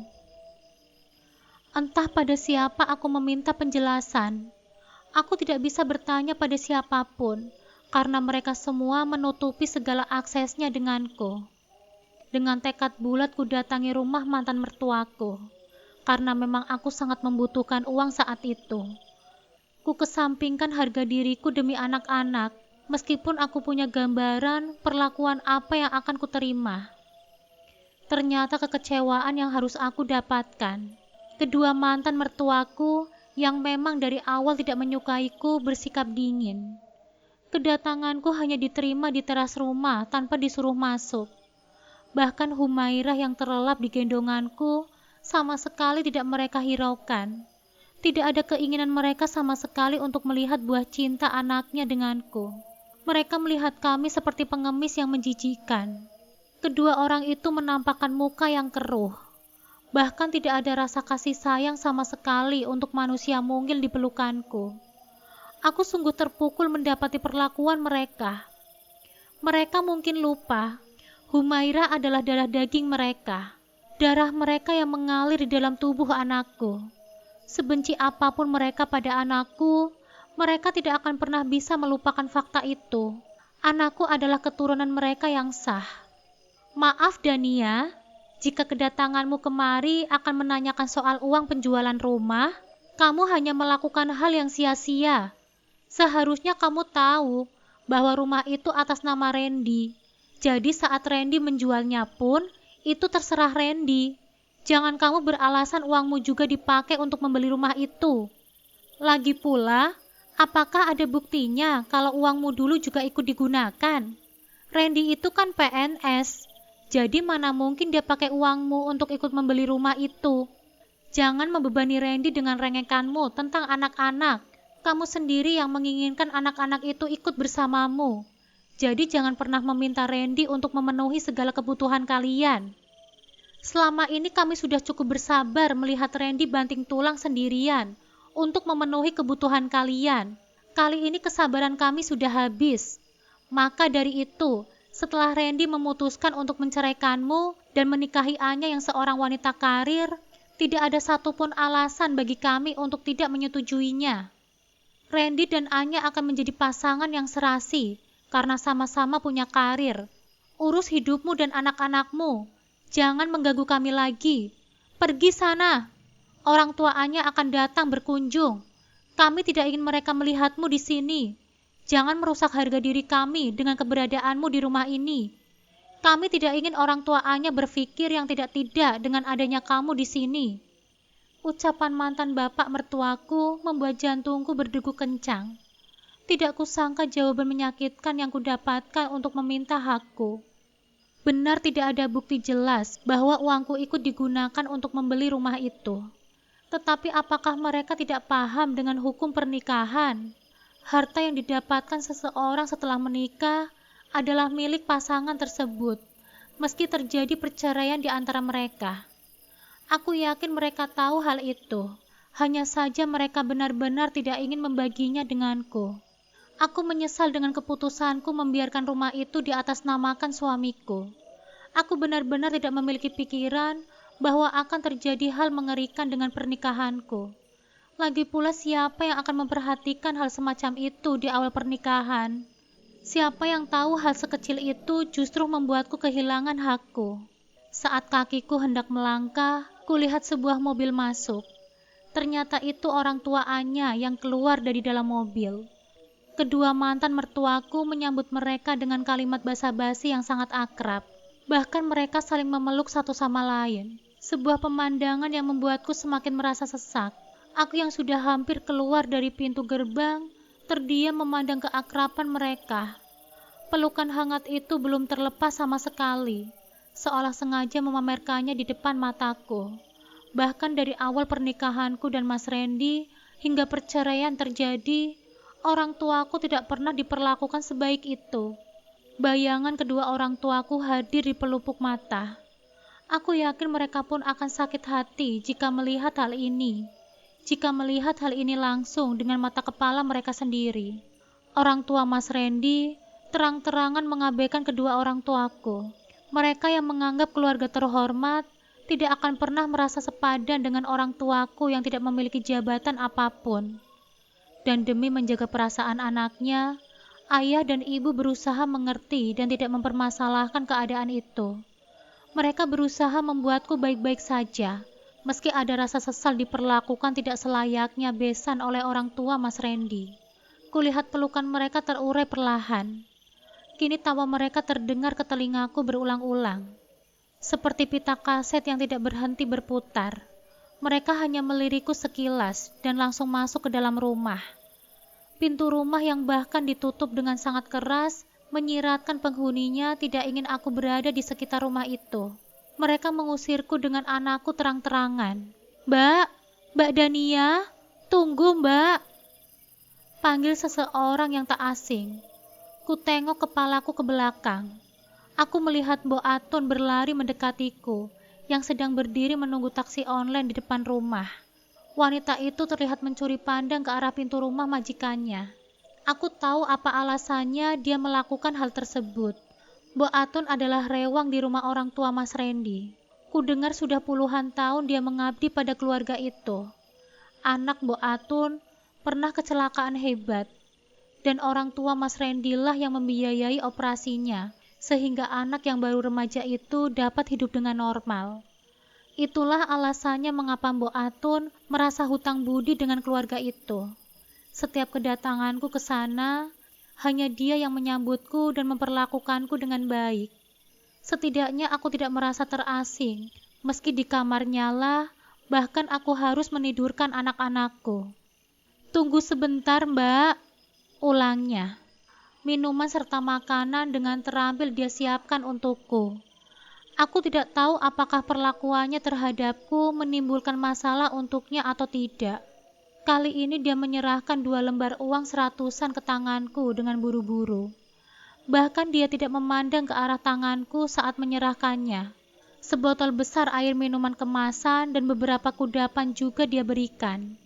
Entah pada siapa aku meminta penjelasan. Aku tidak bisa bertanya pada siapapun, karena mereka semua menutupi segala aksesnya denganku. Dengan tekad bulat ku datangi rumah mantan mertuaku, karena memang aku sangat membutuhkan uang saat itu. Ku kesampingkan harga diriku demi anak-anak, meskipun aku punya gambaran perlakuan apa yang akan kuterima. Ternyata kekecewaan yang harus aku dapatkan. Kedua mantan mertuaku yang memang dari awal tidak menyukaiku bersikap dingin. Kedatanganku hanya diterima di teras rumah tanpa disuruh masuk. Bahkan Humairah yang terlelap di gendonganku sama sekali tidak mereka hiraukan. Tidak ada keinginan mereka sama sekali untuk melihat buah cinta anaknya denganku. Mereka melihat kami seperti pengemis yang menjijikan. Kedua orang itu menampakkan muka yang keruh. Bahkan tidak ada rasa kasih sayang sama sekali untuk manusia mungil di pelukanku. Aku sungguh terpukul mendapati perlakuan mereka. Mereka mungkin lupa, Humairah adalah darah daging mereka. Darah mereka yang mengalir di dalam tubuh anakku. Sebenci apapun mereka pada anakku, mereka tidak akan pernah bisa melupakan fakta itu. Anakku adalah keturunan mereka yang sah. Maaf Dania, jika kedatanganmu kemari akan menanyakan soal uang penjualan rumah, kamu hanya melakukan hal yang sia-sia. Seharusnya kamu tahu bahwa rumah itu atas nama Randy. Jadi saat Randy menjualnya pun, itu terserah Randy. Jangan kamu beralasan uangmu juga dipakai untuk membeli rumah itu. Lagi pula, apakah ada buktinya kalau uangmu dulu juga ikut digunakan? Randy itu kan PNS. Jadi mana mungkin dia pakai uangmu untuk ikut membeli rumah itu? Jangan membebani Randy dengan rengekanmu tentang anak-anak. Kamu sendiri yang menginginkan anak-anak itu ikut bersamamu. Jadi jangan pernah meminta Randy untuk memenuhi segala kebutuhan kalian. Selama ini kami sudah cukup bersabar melihat Randy banting tulang sendirian untuk memenuhi kebutuhan kalian. Kali ini kesabaran kami sudah habis. Maka dari itu, setelah Randy memutuskan untuk menceraikanmu dan menikahi Anya yang seorang wanita karir, tidak ada satupun alasan bagi kami untuk tidak menyetujuinya. Randy dan Anya akan menjadi pasangan yang serasi karena sama-sama punya karir. Urus hidupmu dan anak-anakmu. Jangan mengganggu kami lagi. Pergi sana. Orang tua Anya akan datang berkunjung. Kami tidak ingin mereka melihatmu di sini. Jangan merusak harga diri kami dengan keberadaanmu di rumah ini. Kami tidak ingin orang tua Anya berpikir yang tidak-tidak dengan adanya kamu di sini. Ucapan mantan bapak mertuaku membuat jantungku berdegup kencang. Tidak kusangka jawaban menyakitkan yang kudapatkan untuk meminta hakku. Benar tidak ada bukti jelas bahwa uangku ikut digunakan untuk membeli rumah itu. Tetapi apakah mereka tidak paham dengan hukum pernikahan? Harta yang didapatkan seseorang setelah menikah adalah milik pasangan tersebut, meski terjadi perceraian di antara mereka. Aku yakin mereka tahu hal itu, hanya saja mereka benar-benar tidak ingin membaginya denganku. Aku menyesal dengan keputusanku membiarkan rumah itu diatasnamakan suamiku. Aku benar-benar tidak memiliki pikiran bahwa akan terjadi hal mengerikan dengan pernikahanku. Lagi pula siapa yang akan memperhatikan hal semacam itu di awal pernikahan? Siapa yang tahu hal sekecil itu justru membuatku kehilangan hakku. Saat kakiku hendak melangkah, kulihat sebuah mobil masuk. Ternyata itu orang tua Anya yang keluar dari dalam mobil. Kedua mantan mertuaku menyambut mereka dengan kalimat basa-basi yang sangat akrab. Bahkan mereka saling memeluk satu sama lain. Sebuah pemandangan yang membuatku semakin merasa sesak. Aku yang sudah hampir keluar dari pintu gerbang, terdiam memandang keakraban mereka. Pelukan hangat itu belum terlepas sama sekali, seolah sengaja memamerkannya di depan mataku. Bahkan dari awal pernikahanku dan Mas Randy hingga perceraian terjadi, orang tuaku tidak pernah diperlakukan sebaik itu. Bayangan kedua orang tuaku hadir di pelupuk mata. Aku yakin mereka pun akan sakit hati jika melihat hal ini. Jika melihat hal ini langsung dengan mata kepala mereka sendiri. Orang tua Mas Randy terang-terangan mengabaikan kedua orang tuaku. Mereka yang menganggap keluarga terhormat tidak akan pernah merasa sepadan dengan orang tuaku yang tidak memiliki jabatan apapun. Dan demi menjaga perasaan anaknya, ayah dan ibu berusaha mengerti dan tidak mempermasalahkan keadaan itu. Mereka berusaha membuatku baik-baik saja, meski ada rasa sesal diperlakukan tidak selayaknya besan oleh orang tua Mas Randy. Kulihat pelukan mereka terurai perlahan. Kini tawa mereka terdengar ke telingaku berulang-ulang. Seperti pita kaset yang tidak berhenti berputar. Mereka hanya melirikku sekilas dan langsung masuk ke dalam rumah. Pintu rumah yang bahkan ditutup dengan sangat keras menyiratkan penghuninya tidak ingin aku berada di sekitar rumah itu. Mereka mengusirku dengan anakku terang-terangan. "Mbak, Mbak Dania, tunggu Mbak." Panggil seseorang yang tak asing. Ku tengok kepalaku ke belakang. Aku melihat Mbok Atun berlari mendekatiku, yang sedang berdiri menunggu taksi online di depan rumah. Wanita itu terlihat mencuri pandang ke arah pintu rumah majikannya. Aku tahu apa alasannya dia melakukan hal tersebut. Mbok Atun adalah rewang di rumah orang tua Mas Randy. Ku dengar sudah puluhan tahun dia mengabdi pada keluarga itu. Anak Mbok Atun pernah kecelakaan hebat, dan orang tua Mas Randy lah yang membiayai operasinya, sehingga anak yang baru remaja itu dapat hidup dengan normal. Itulah alasannya mengapa Mbok Atun merasa hutang budi dengan keluarga itu. Setiap kedatanganku ke sana, hanya dia yang menyambutku dan memperlakukanku dengan baik. Setidaknya aku tidak merasa terasing, meski di kamarnya lah, bahkan aku harus menidurkan anak-anakku. "Tunggu sebentar, Mbak," ulangnya. Minuman serta makanan dengan terampil dia siapkan untukku. Aku tidak tahu apakah perlakuannya terhadapku menimbulkan masalah untuknya atau tidak. Kali ini dia menyerahkan 2 lembar uang 100-an ke tanganku dengan buru-buru. Bahkan dia tidak memandang ke arah tanganku saat menyerahkannya. Sebotol besar air minuman kemasan dan beberapa kudapan juga dia berikan.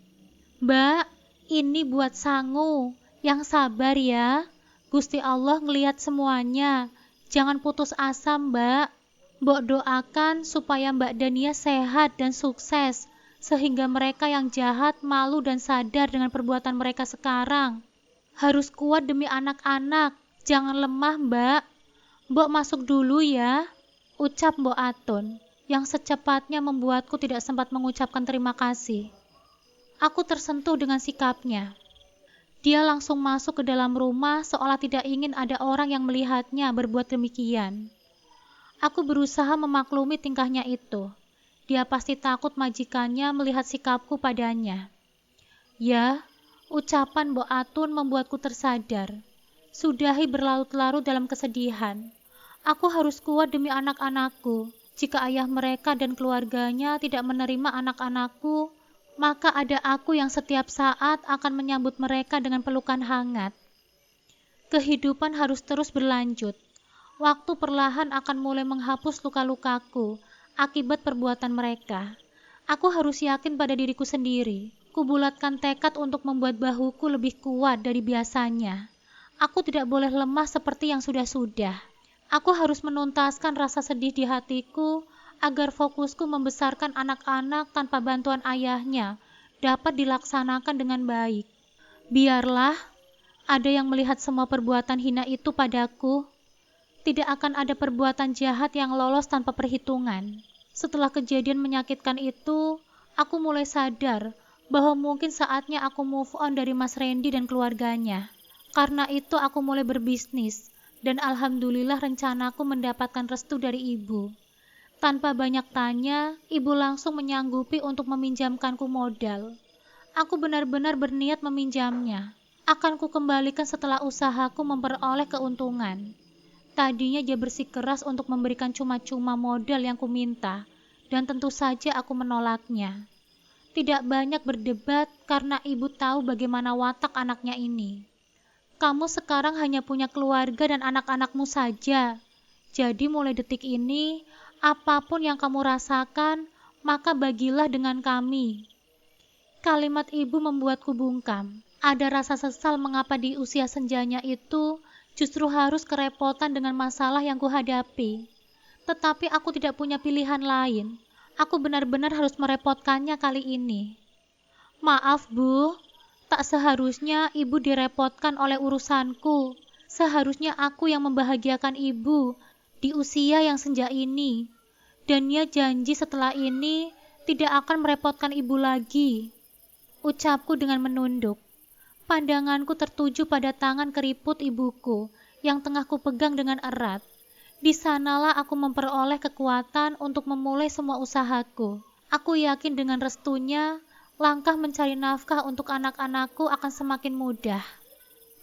"Mbak, ini buat Sangu. Yang sabar ya. Gusti Allah ngelihat semuanya. Jangan putus asa, Mbak. Mbok doakan supaya Mbak Dania sehat dan sukses, sehingga mereka yang jahat malu dan sadar dengan perbuatan mereka sekarang. Harus kuat demi anak-anak. Jangan lemah, Mbak. "Mbok masuk dulu ya," ucap Mbok Atun, yang secepatnya membuatku tidak sempat mengucapkan terima kasih. Aku tersentuh dengan sikapnya. Dia langsung masuk ke dalam rumah seolah tidak ingin ada orang yang melihatnya berbuat demikian. Aku berusaha memaklumi tingkahnya itu. Dia pasti takut majikannya melihat sikapku padanya. Ya, ucapan Mbok Atun membuatku tersadar. Sudahi berlarut-larut dalam kesedihan. Aku harus kuat demi anak-anakku. Jika ayah mereka dan keluarganya tidak menerima anak-anakku, maka ada aku yang setiap saat akan menyambut mereka dengan pelukan hangat. Kehidupan harus terus berlanjut. Waktu perlahan akan mulai menghapus luka-lukaku akibat perbuatan mereka. Aku harus yakin pada diriku sendiri. Kubulatkan tekad untuk membuat bahuku lebih kuat dari biasanya. Aku tidak boleh lemah seperti yang sudah-sudah. Aku harus menuntaskan rasa sedih di hatiku agar fokusku membesarkan anak-anak tanpa bantuan ayahnya dapat dilaksanakan dengan baik. Biarlah ada yang melihat semua perbuatan hina itu padaku. Tidak akan ada perbuatan jahat yang lolos tanpa perhitungan. Setelah kejadian menyakitkan itu, aku mulai sadar bahwa mungkin saatnya aku move on dari Mas Randy dan keluarganya. Karena itu aku mulai berbisnis, dan alhamdulillah rencanaku mendapatkan restu dari ibu. Tanpa banyak tanya, ibu langsung menyanggupi untuk meminjamkanku modal. Aku benar-benar berniat meminjamnya. Akan ku kembalikan setelah usahaku memperoleh keuntungan. Tadinya dia bersikeras untuk memberikan cuma-cuma modal yang kuminta, dan tentu saja aku menolaknya. Tidak banyak berdebat karena ibu tahu bagaimana watak anaknya ini. Kamu sekarang hanya punya keluarga dan anak-anakmu saja. Jadi mulai detik ini, apapun yang kamu rasakan, maka bagilah dengan kami. Kalimat ibu membuatku bungkam. Ada rasa sesal mengapa di usia senjanya itu justru harus kerepotan dengan masalah yang kuhadapi. Tetapi aku tidak punya pilihan lain. Aku benar-benar harus merepotkannya kali ini. Maaf, Bu. Tak seharusnya ibu direpotkan oleh urusanku. Seharusnya aku yang membahagiakan ibu di usia yang senja ini. Dan dia janji setelah ini tidak akan merepotkan ibu lagi. Ucapku dengan menunduk. Pandanganku tertuju pada tangan keriput ibuku yang tengah kupegang dengan erat. Di sanalah aku memperoleh kekuatan untuk memulai semua usahaku. Aku yakin dengan restunya, langkah mencari nafkah untuk anak-anakku akan semakin mudah.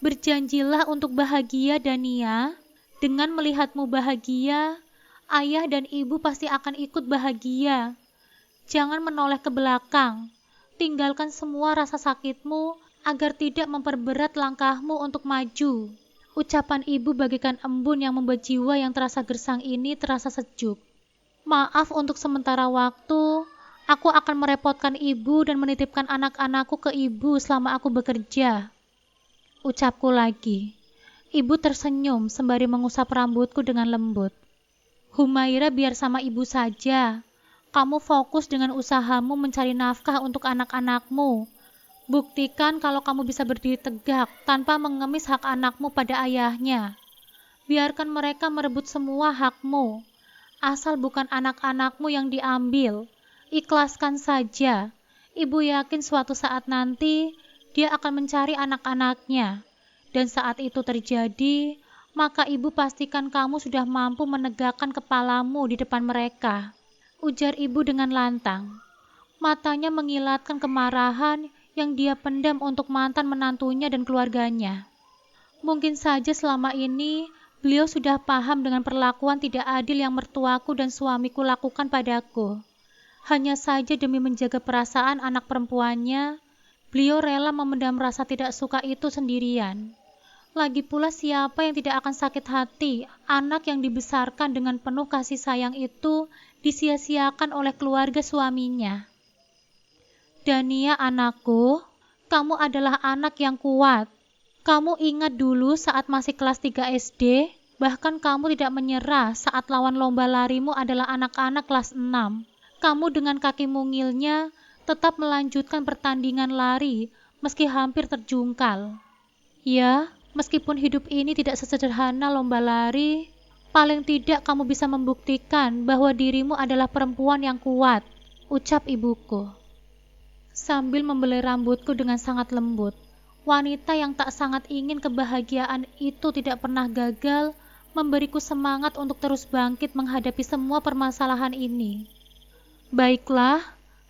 Berjanjilah untuk bahagia, Dania. Dengan melihatmu bahagia, ayah dan ibu pasti akan ikut bahagia. Jangan menoleh ke belakang. Tinggalkan semua rasa sakitmu agar tidak memperberat langkahmu untuk maju. Ucapan ibu bagaikan embun yang membuat jiwa yang terasa gersang ini terasa sejuk. Maaf untuk sementara waktu, aku akan merepotkan ibu dan menitipkan anak-anakku ke ibu selama aku bekerja. Ucapku lagi. Ibu tersenyum sembari mengusap rambutku dengan lembut. Humaira biar sama ibu saja. Kamu fokus dengan usahamu mencari nafkah untuk anak-anakmu. Buktikan kalau kamu bisa berdiri tegak tanpa mengemis hak anakmu pada ayahnya. Biarkan mereka merebut semua hakmu. Asal bukan anak-anakmu yang diambil. Ikhlaskan saja. Ibu yakin suatu saat nanti dia akan mencari anak-anaknya. Dan saat itu terjadi, maka ibu pastikan kamu sudah mampu menegakkan kepalamu di depan mereka. Ujar ibu dengan lantang. Matanya mengilatkan kemarahan yang dia pendam untuk mantan menantunya dan keluarganya. Mungkin saja selama ini beliau sudah paham dengan perlakuan tidak adil yang mertuaku dan suamiku lakukan padaku. Hanya saja demi menjaga perasaan anak perempuannya, beliau rela memendam rasa tidak suka itu sendirian. Lagi pula siapa yang tidak akan sakit hati anak yang dibesarkan dengan penuh kasih sayang itu disia-siakan oleh keluarga suaminya. Dania anakku, kamu adalah anak yang kuat. Kamu ingat dulu saat masih kelas 3 SD, bahkan kamu tidak menyerah saat lawan lomba larimu adalah anak-anak kelas 6. Kamu dengan kaki mungilnya tetap melanjutkan pertandingan lari meski hampir terjungkal. Ya, meskipun hidup ini tidak sesederhana lomba lari, Paling tidak kamu bisa membuktikan bahwa dirimu adalah perempuan yang kuat, ucap ibuku. Sambil membelai rambutku dengan sangat lembut, wanita yang tak sangat ingin kebahagiaan itu tidak pernah gagal memberiku semangat untuk terus bangkit menghadapi semua permasalahan ini. Baiklah,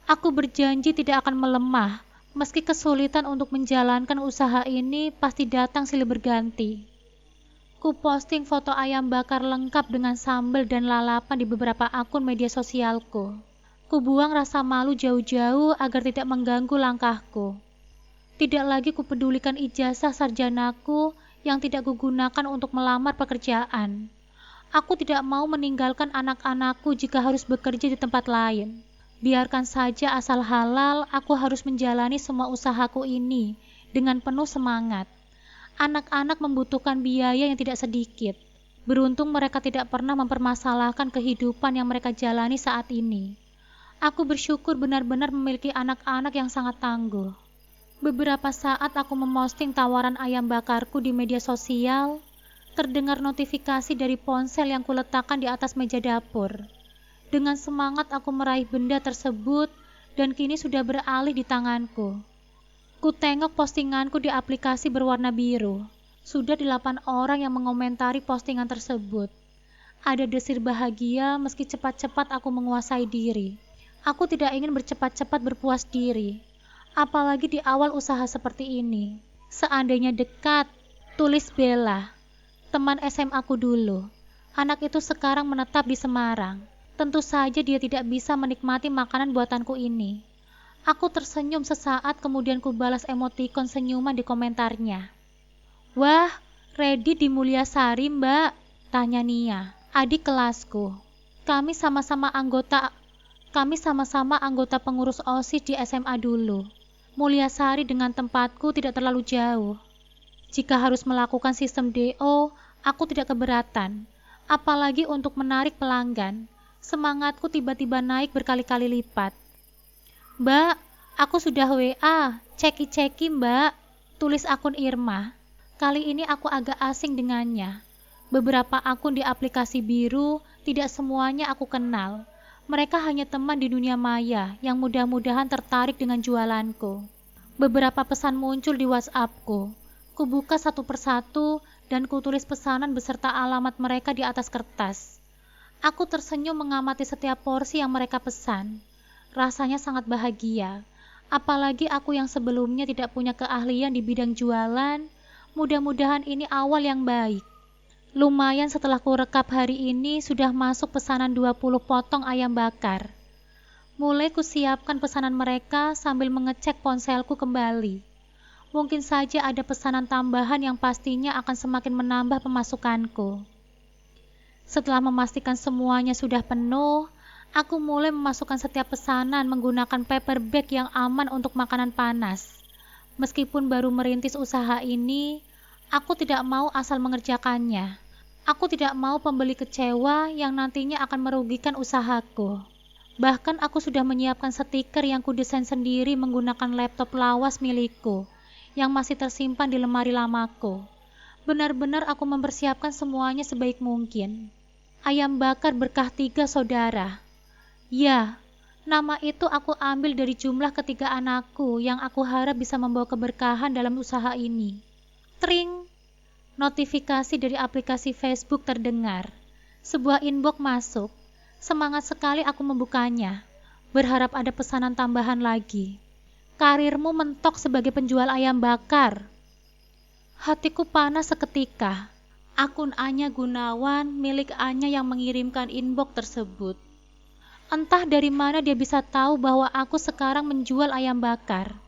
aku berjanji tidak akan melemah, meski kesulitan untuk menjalankan usaha ini pasti datang silih berganti. Ku posting foto ayam bakar lengkap dengan sambal dan lalapan di beberapa akun media sosialku. Ku buang rasa malu jauh-jauh agar tidak mengganggu langkahku. Tidak lagi kupedulikan ijazah sarjanaku yang tidak kugunakan untuk melamar pekerjaan. Aku tidak mau meninggalkan anak-anakku jika harus bekerja di tempat lain. Biarkan saja asal halal, aku harus menjalani semua usahaku ini dengan penuh semangat. Anak-anak membutuhkan biaya yang tidak sedikit. Beruntung mereka tidak pernah mempermasalahkan kehidupan yang mereka jalani saat ini. Aku bersyukur benar-benar memiliki anak-anak yang sangat tangguh. Beberapa saat aku memosting tawaran ayam bakarku di media sosial, terdengar notifikasi dari ponsel yang kuletakkan di atas meja dapur. Dengan semangat aku meraih benda tersebut dan kini sudah beralih di tanganku. Ku tengok postinganku di aplikasi berwarna biru. Sudah 8 orang yang mengomentari postingan tersebut. Ada desir bahagia meski cepat-cepat aku menguasai diri. Aku tidak ingin bercepat-cepat berpuas diri. Apalagi di awal usaha seperti ini. Seandainya dekat, tulis Bella, teman SMA aku dulu. Anak itu sekarang menetap di Semarang. Tentu saja dia tidak bisa menikmati makanan buatanku ini. Aku tersenyum sesaat kemudian ku balas emotikon senyuman di komentarnya. Wah, ready di Mulyasari mbak? Tanya Nia, adik kelasku. Kami sama-sama anggota pengurus OSIS di SMA dulu. Mulyasari dengan tempatku tidak terlalu jauh. Jika harus melakukan sistem DO, aku tidak keberatan. Apalagi untuk menarik pelanggan. Semangatku tiba-tiba naik berkali-kali lipat. Mbak, aku sudah WA, ceki mbak, tulis akun Irma. Kali ini aku agak asing dengannya. Beberapa akun di aplikasi biru, tidak semuanya aku kenal. Mereka hanya teman di dunia maya yang mudah-mudahan tertarik dengan jualanku. Beberapa pesan muncul di WhatsAppku. Ku buka satu persatu dan ku tulis pesanan beserta alamat mereka di atas kertas. Aku tersenyum mengamati setiap porsi yang mereka pesan. Rasanya sangat bahagia, apalagi aku yang sebelumnya tidak punya keahlian di bidang jualan. Mudah-mudahan ini awal yang baik. Lumayan setelah ku rekap hari ini sudah masuk pesanan 20 potong ayam bakar. Mulai ku siapkan pesanan mereka sambil mengecek ponselku kembali. Mungkin saja ada pesanan tambahan yang pastinya akan semakin menambah pemasukanku. Setelah memastikan semuanya sudah penuh, aku mulai memasukkan setiap pesanan menggunakan paper bag yang aman untuk makanan panas. Meskipun baru merintis usaha ini, aku tidak mau asal mengerjakannya. Aku tidak mau pembeli kecewa yang nantinya akan merugikan usahaku. Bahkan aku sudah menyiapkan stiker yang kudesain sendiri menggunakan laptop lawas milikku, yang masih tersimpan di lemari lamaku. Benar-benar aku mempersiapkan semuanya sebaik mungkin. Ayam bakar berkah 3 saudara. Ya, nama itu aku ambil dari jumlah ketiga anakku yang aku harap bisa membawa keberkahan dalam usaha ini. Tring! Notifikasi dari aplikasi Facebook terdengar. Sebuah inbox masuk. Semangat sekali aku membukanya. Berharap ada pesanan tambahan lagi. Karirmu mentok sebagai penjual ayam bakar. Hatiku panas seketika. Akun Anya Gunawan milik Anya yang mengirimkan inbox tersebut. Entah dari mana dia bisa tahu bahwa aku sekarang menjual ayam bakar.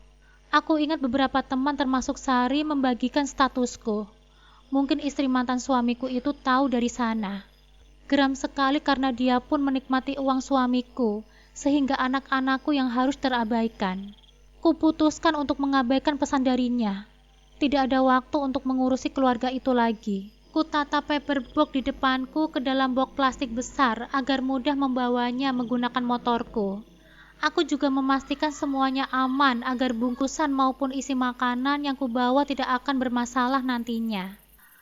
Aku ingat beberapa teman termasuk Sari membagikan statusku. Mungkin istri mantan suamiku itu tahu dari sana. Geram sekali karena dia pun menikmati uang suamiku, sehingga anak-anakku yang harus terabaikan. Kuputuskan untuk mengabaikan pesan darinya. Tidak ada waktu untuk mengurusi keluarga itu lagi. Kutata paperbox di depanku ke dalam box plastik besar agar mudah membawanya menggunakan motorku. Aku juga memastikan semuanya aman agar bungkusan maupun isi makanan yang kubawa tidak akan bermasalah nantinya.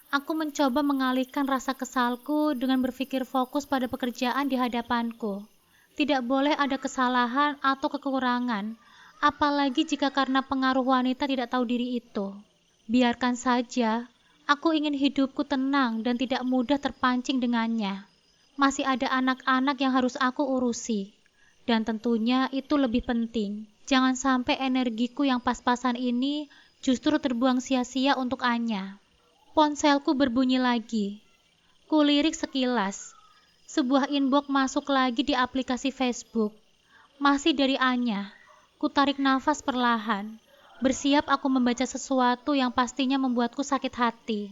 Aku mencoba mengalihkan rasa kesalku dengan berpikir fokus pada pekerjaan di hadapanku. Tidak boleh ada kesalahan atau kekurangan, apalagi jika karena pengaruh wanita tidak tahu diri itu. Biarkan saja, aku ingin hidupku tenang dan tidak mudah terpancing dengannya. Masih ada anak-anak yang harus aku urusi. Dan tentunya itu lebih penting. Jangan sampai energiku yang pas-pasan ini justru terbuang sia-sia untuk Anya. Ponselku berbunyi lagi. Kulirik sekilas. Sebuah inbox masuk lagi di aplikasi Facebook. Masih dari Anya. Kutarik nafas perlahan. Bersiap aku membaca sesuatu yang pastinya membuatku sakit hati.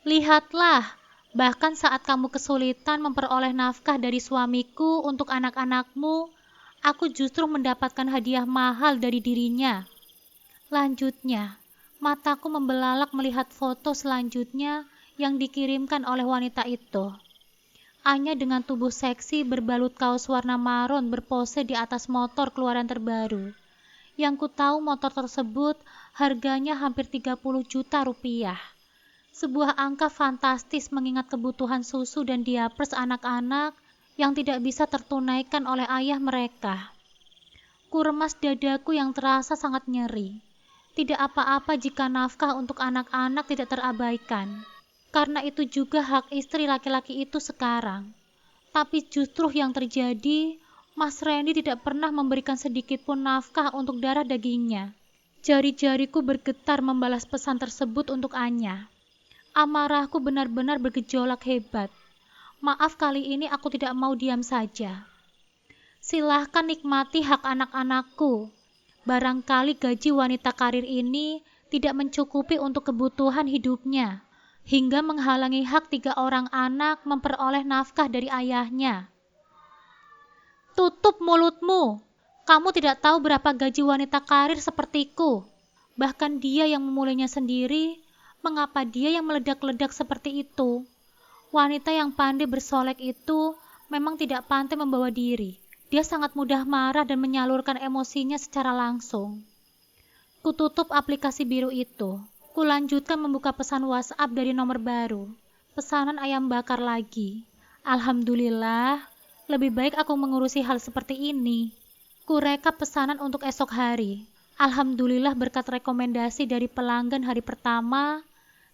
Lihatlah, bahkan saat kamu kesulitan memperoleh nafkah dari suamiku untuk anak-anakmu, aku justru mendapatkan hadiah mahal dari dirinya. Lanjutnya, mataku membelalak melihat foto selanjutnya yang dikirimkan oleh wanita itu. Anya dengan tubuh seksi berbalut kaos warna maron berpose di atas motor keluaran terbaru. Yang ku tahu motor tersebut harganya hampir 30 juta rupiah. Sebuah angka fantastis mengingat kebutuhan susu dan diapers anak-anak yang tidak bisa tertunaikan oleh ayah mereka. Ku remas dadaku yang terasa sangat nyeri. Tidak apa-apa jika nafkah untuk anak-anak tidak terabaikan, karena itu juga hak istri laki-laki itu sekarang. Tapi justru yang terjadi, Mas Randy tidak pernah memberikan sedikit pun nafkah untuk darah dagingnya. Jari-jariku bergetar membalas pesan tersebut untuk Anya. Amarahku benar-benar bergejolak hebat. Maaf, kali ini aku tidak mau diam saja. Silahkan nikmati hak anak-anakku. Barangkali gaji wanita karir ini tidak mencukupi untuk kebutuhan hidupnya, hingga menghalangi hak 3 orang anak memperoleh nafkah dari ayahnya. Tutup mulutmu. Kamu tidak tahu berapa gaji wanita karir sepertiku. Bahkan dia yang memulainya sendiri, mengapa dia yang meledak-ledak seperti itu? Wanita yang pandai bersolek itu memang tidak pandai membawa diri. Dia sangat mudah marah dan menyalurkan emosinya secara langsung. Kututup aplikasi biru itu. Kulanjutkan membuka pesan WhatsApp dari nomor baru. Pesanan ayam bakar lagi. Alhamdulillah, lebih baik aku mengurusi hal seperti ini. Kurekap pesanan untuk esok hari. Alhamdulillah berkat rekomendasi dari pelanggan hari pertama,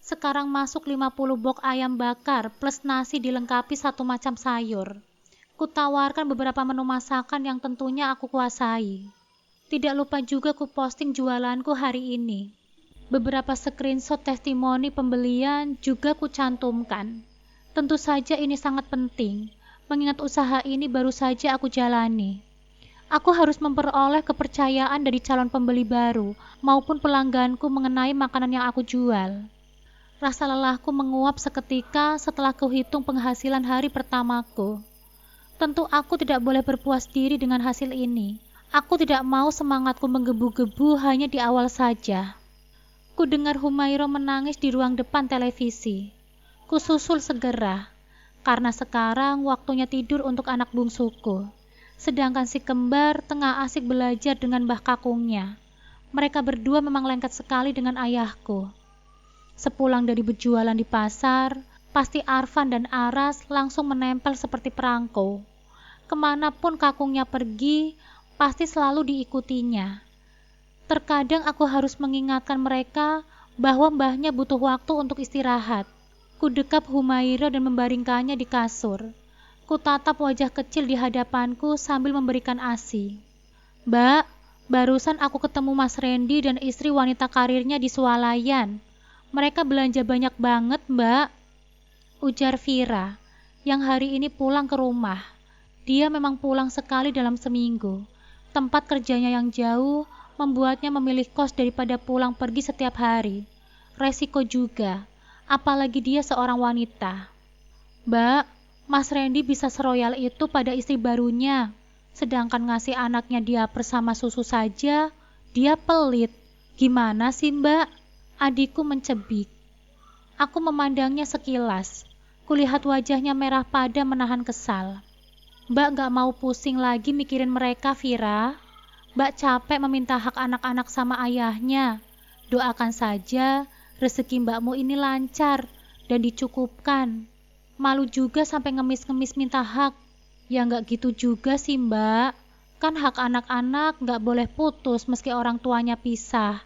sekarang masuk 50 box ayam bakar plus nasi dilengkapi 1 macam sayur. Kutawarkan beberapa menu masakan yang tentunya aku kuasai. Tidak lupa juga kuposting jualanku hari ini. Beberapa screenshot testimoni pembelian juga kucantumkan. Tentu saja ini sangat penting, mengingat usaha ini baru saja aku jalani. Aku harus memperoleh kepercayaan dari calon pembeli baru maupun pelangganku mengenai makanan yang aku jual. Rasa lelahku menguap seketika setelah kuhitung penghasilan hari pertamaku. Tentu aku tidak boleh berpuas diri dengan hasil ini. Aku tidak mau semangatku menggebu-gebu hanya di awal saja. Ku dengar Humaira menangis di ruang depan televisi. Ku susul segera, karena sekarang waktunya tidur untuk anak bungsuku. Sedangkan si kembar tengah asik belajar dengan mbah kakungnya. Mereka berdua memang lengket sekali dengan ayahku. Sepulang dari berjualan di pasar, pasti Arfan dan Aras langsung menempel seperti perangko. Kemanapun kakungnya pergi, pasti selalu diikutinya. Terkadang aku harus mengingatkan mereka bahwa mbahnya butuh waktu untuk istirahat. Kudekap Humaira dan membaringkannya di kasur. Kutatap wajah kecil di hadapanku sambil memberikan ASI. Mbak, barusan aku ketemu Mas Randy dan istri wanita karirnya di swalayan. Mereka belanja banyak banget, Mbak, ujar Vira, yang hari ini pulang ke rumah. Dia memang pulang sekali dalam seminggu. Tempat kerjanya yang jauh membuatnya memilih kos daripada pulang pergi setiap hari. Resiko juga, apalagi dia seorang wanita. Mbak, Mas Randy bisa seroyal itu pada istri barunya, sedangkan ngasih anaknya dia bersama susu saja, dia pelit. Gimana sih, Mbak? Adikku mencebik. Aku memandangnya sekilas. Kulihat wajahnya merah pada menahan kesal. Mbak gak mau pusing lagi mikirin mereka, Vira. Mbak capek meminta hak anak-anak sama ayahnya. Doakan saja rezeki mbakmu ini lancar dan dicukupkan. Malu juga sampai ngemis-ngemis minta hak. Ya nggak gitu juga sih mbak. Kan hak anak-anak nggak boleh putus meski orang tuanya pisah.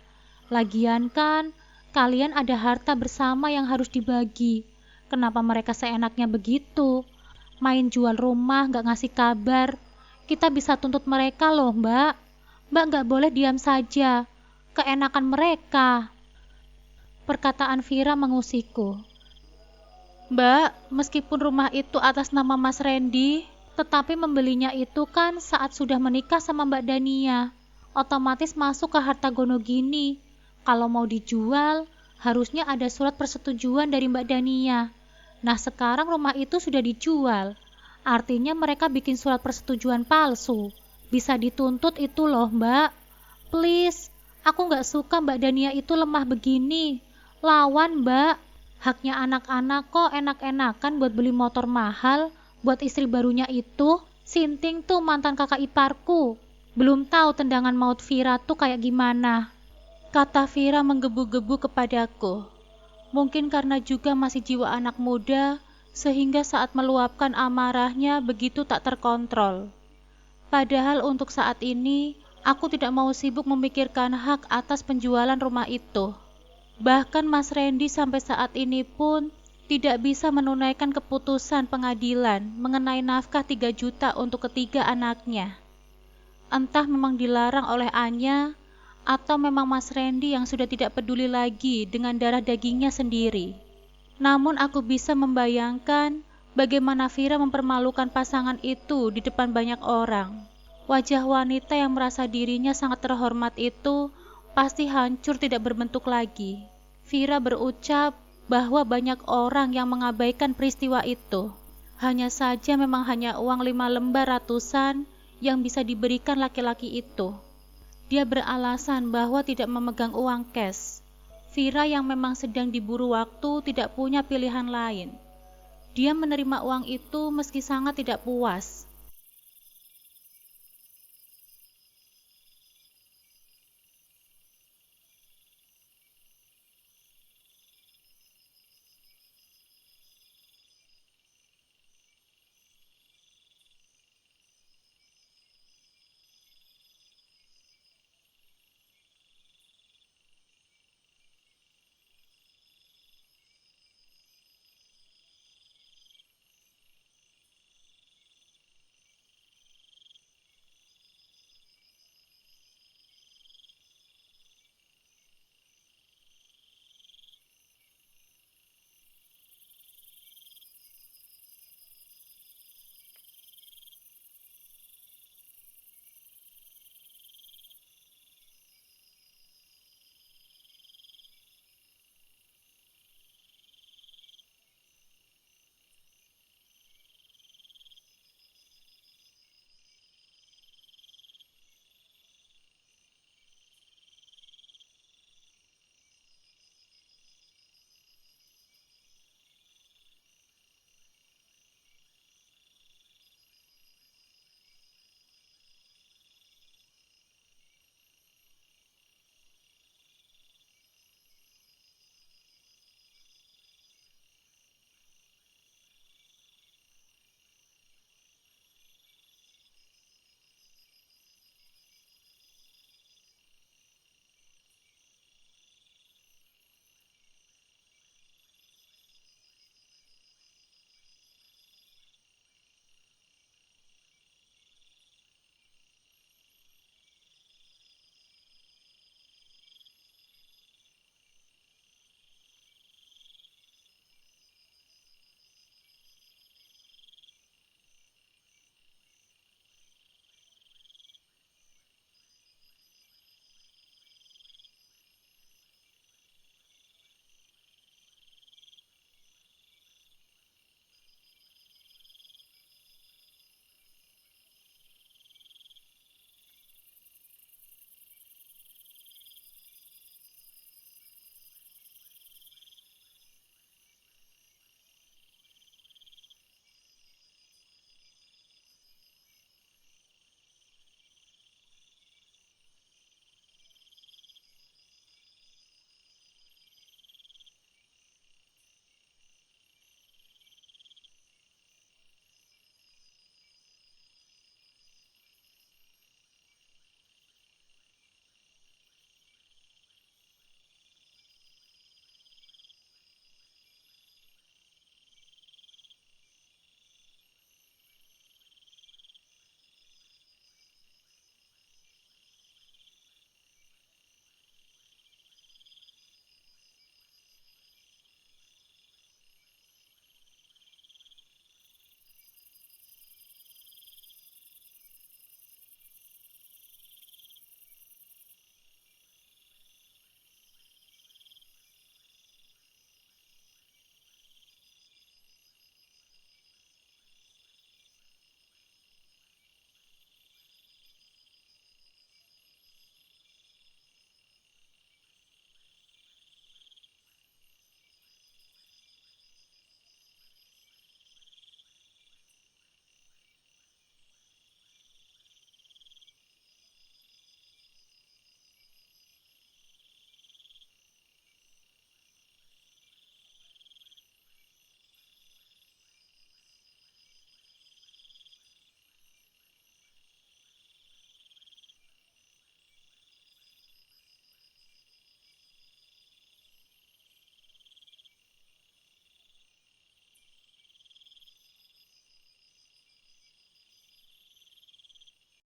Lagian kan, kalian ada harta bersama yang harus dibagi. Kenapa mereka seenaknya begitu? Main jual rumah nggak ngasih kabar. Kita bisa tuntut mereka loh mbak. Mbak nggak boleh diam saja. Keenakan mereka. Perkataan Vira mengusikku. Mbak, meskipun rumah itu atas nama Mas Randy, tetapi membelinya itu kan saat sudah menikah sama Mbak Dania. Otomatis masuk ke harta gono gini. Kalau mau dijual, harusnya ada surat persetujuan dari Mbak Dania. Nah sekarang rumah itu sudah dijual. Artinya mereka bikin surat persetujuan palsu. Bisa dituntut itu loh mbak. Please, aku gak suka Mbak Dania itu lemah begini. Lawan mbak. Haknya anak-anak kok enak-enakan buat beli motor mahal. Buat istri barunya itu. Sinting tuh mantan kakak iparku. Belum tahu tendangan maut Vira tuh kayak gimana. Kata Vira menggebu-gebu kepadaku. Mungkin karena juga masih jiwa anak muda, sehingga saat meluapkan amarahnya begitu tak terkontrol. Padahal untuk saat ini, aku tidak mau sibuk memikirkan hak atas penjualan rumah itu. Bahkan Mas Randy sampai saat ini pun tidak bisa menunaikan keputusan pengadilan mengenai nafkah 3 juta untuk ketiga anaknya. Entah memang dilarang oleh Anya, atau memang Mas Randy yang sudah tidak peduli lagi dengan darah dagingnya sendiri. Namun aku bisa membayangkan bagaimana Vira mempermalukan pasangan itu di depan banyak orang. Wajah wanita yang merasa dirinya sangat terhormat itu pasti hancur tidak berbentuk lagi. Vira berucap bahwa banyak orang yang mengabaikan peristiwa itu. Hanya saja memang hanya uang 5 lembar ratusan yang bisa diberikan laki-laki itu. Dia beralasan bahwa tidak memegang uang cash. Vira yang memang sedang diburu waktu tidak punya pilihan lain. Dia menerima uang itu meski sangat tidak puas.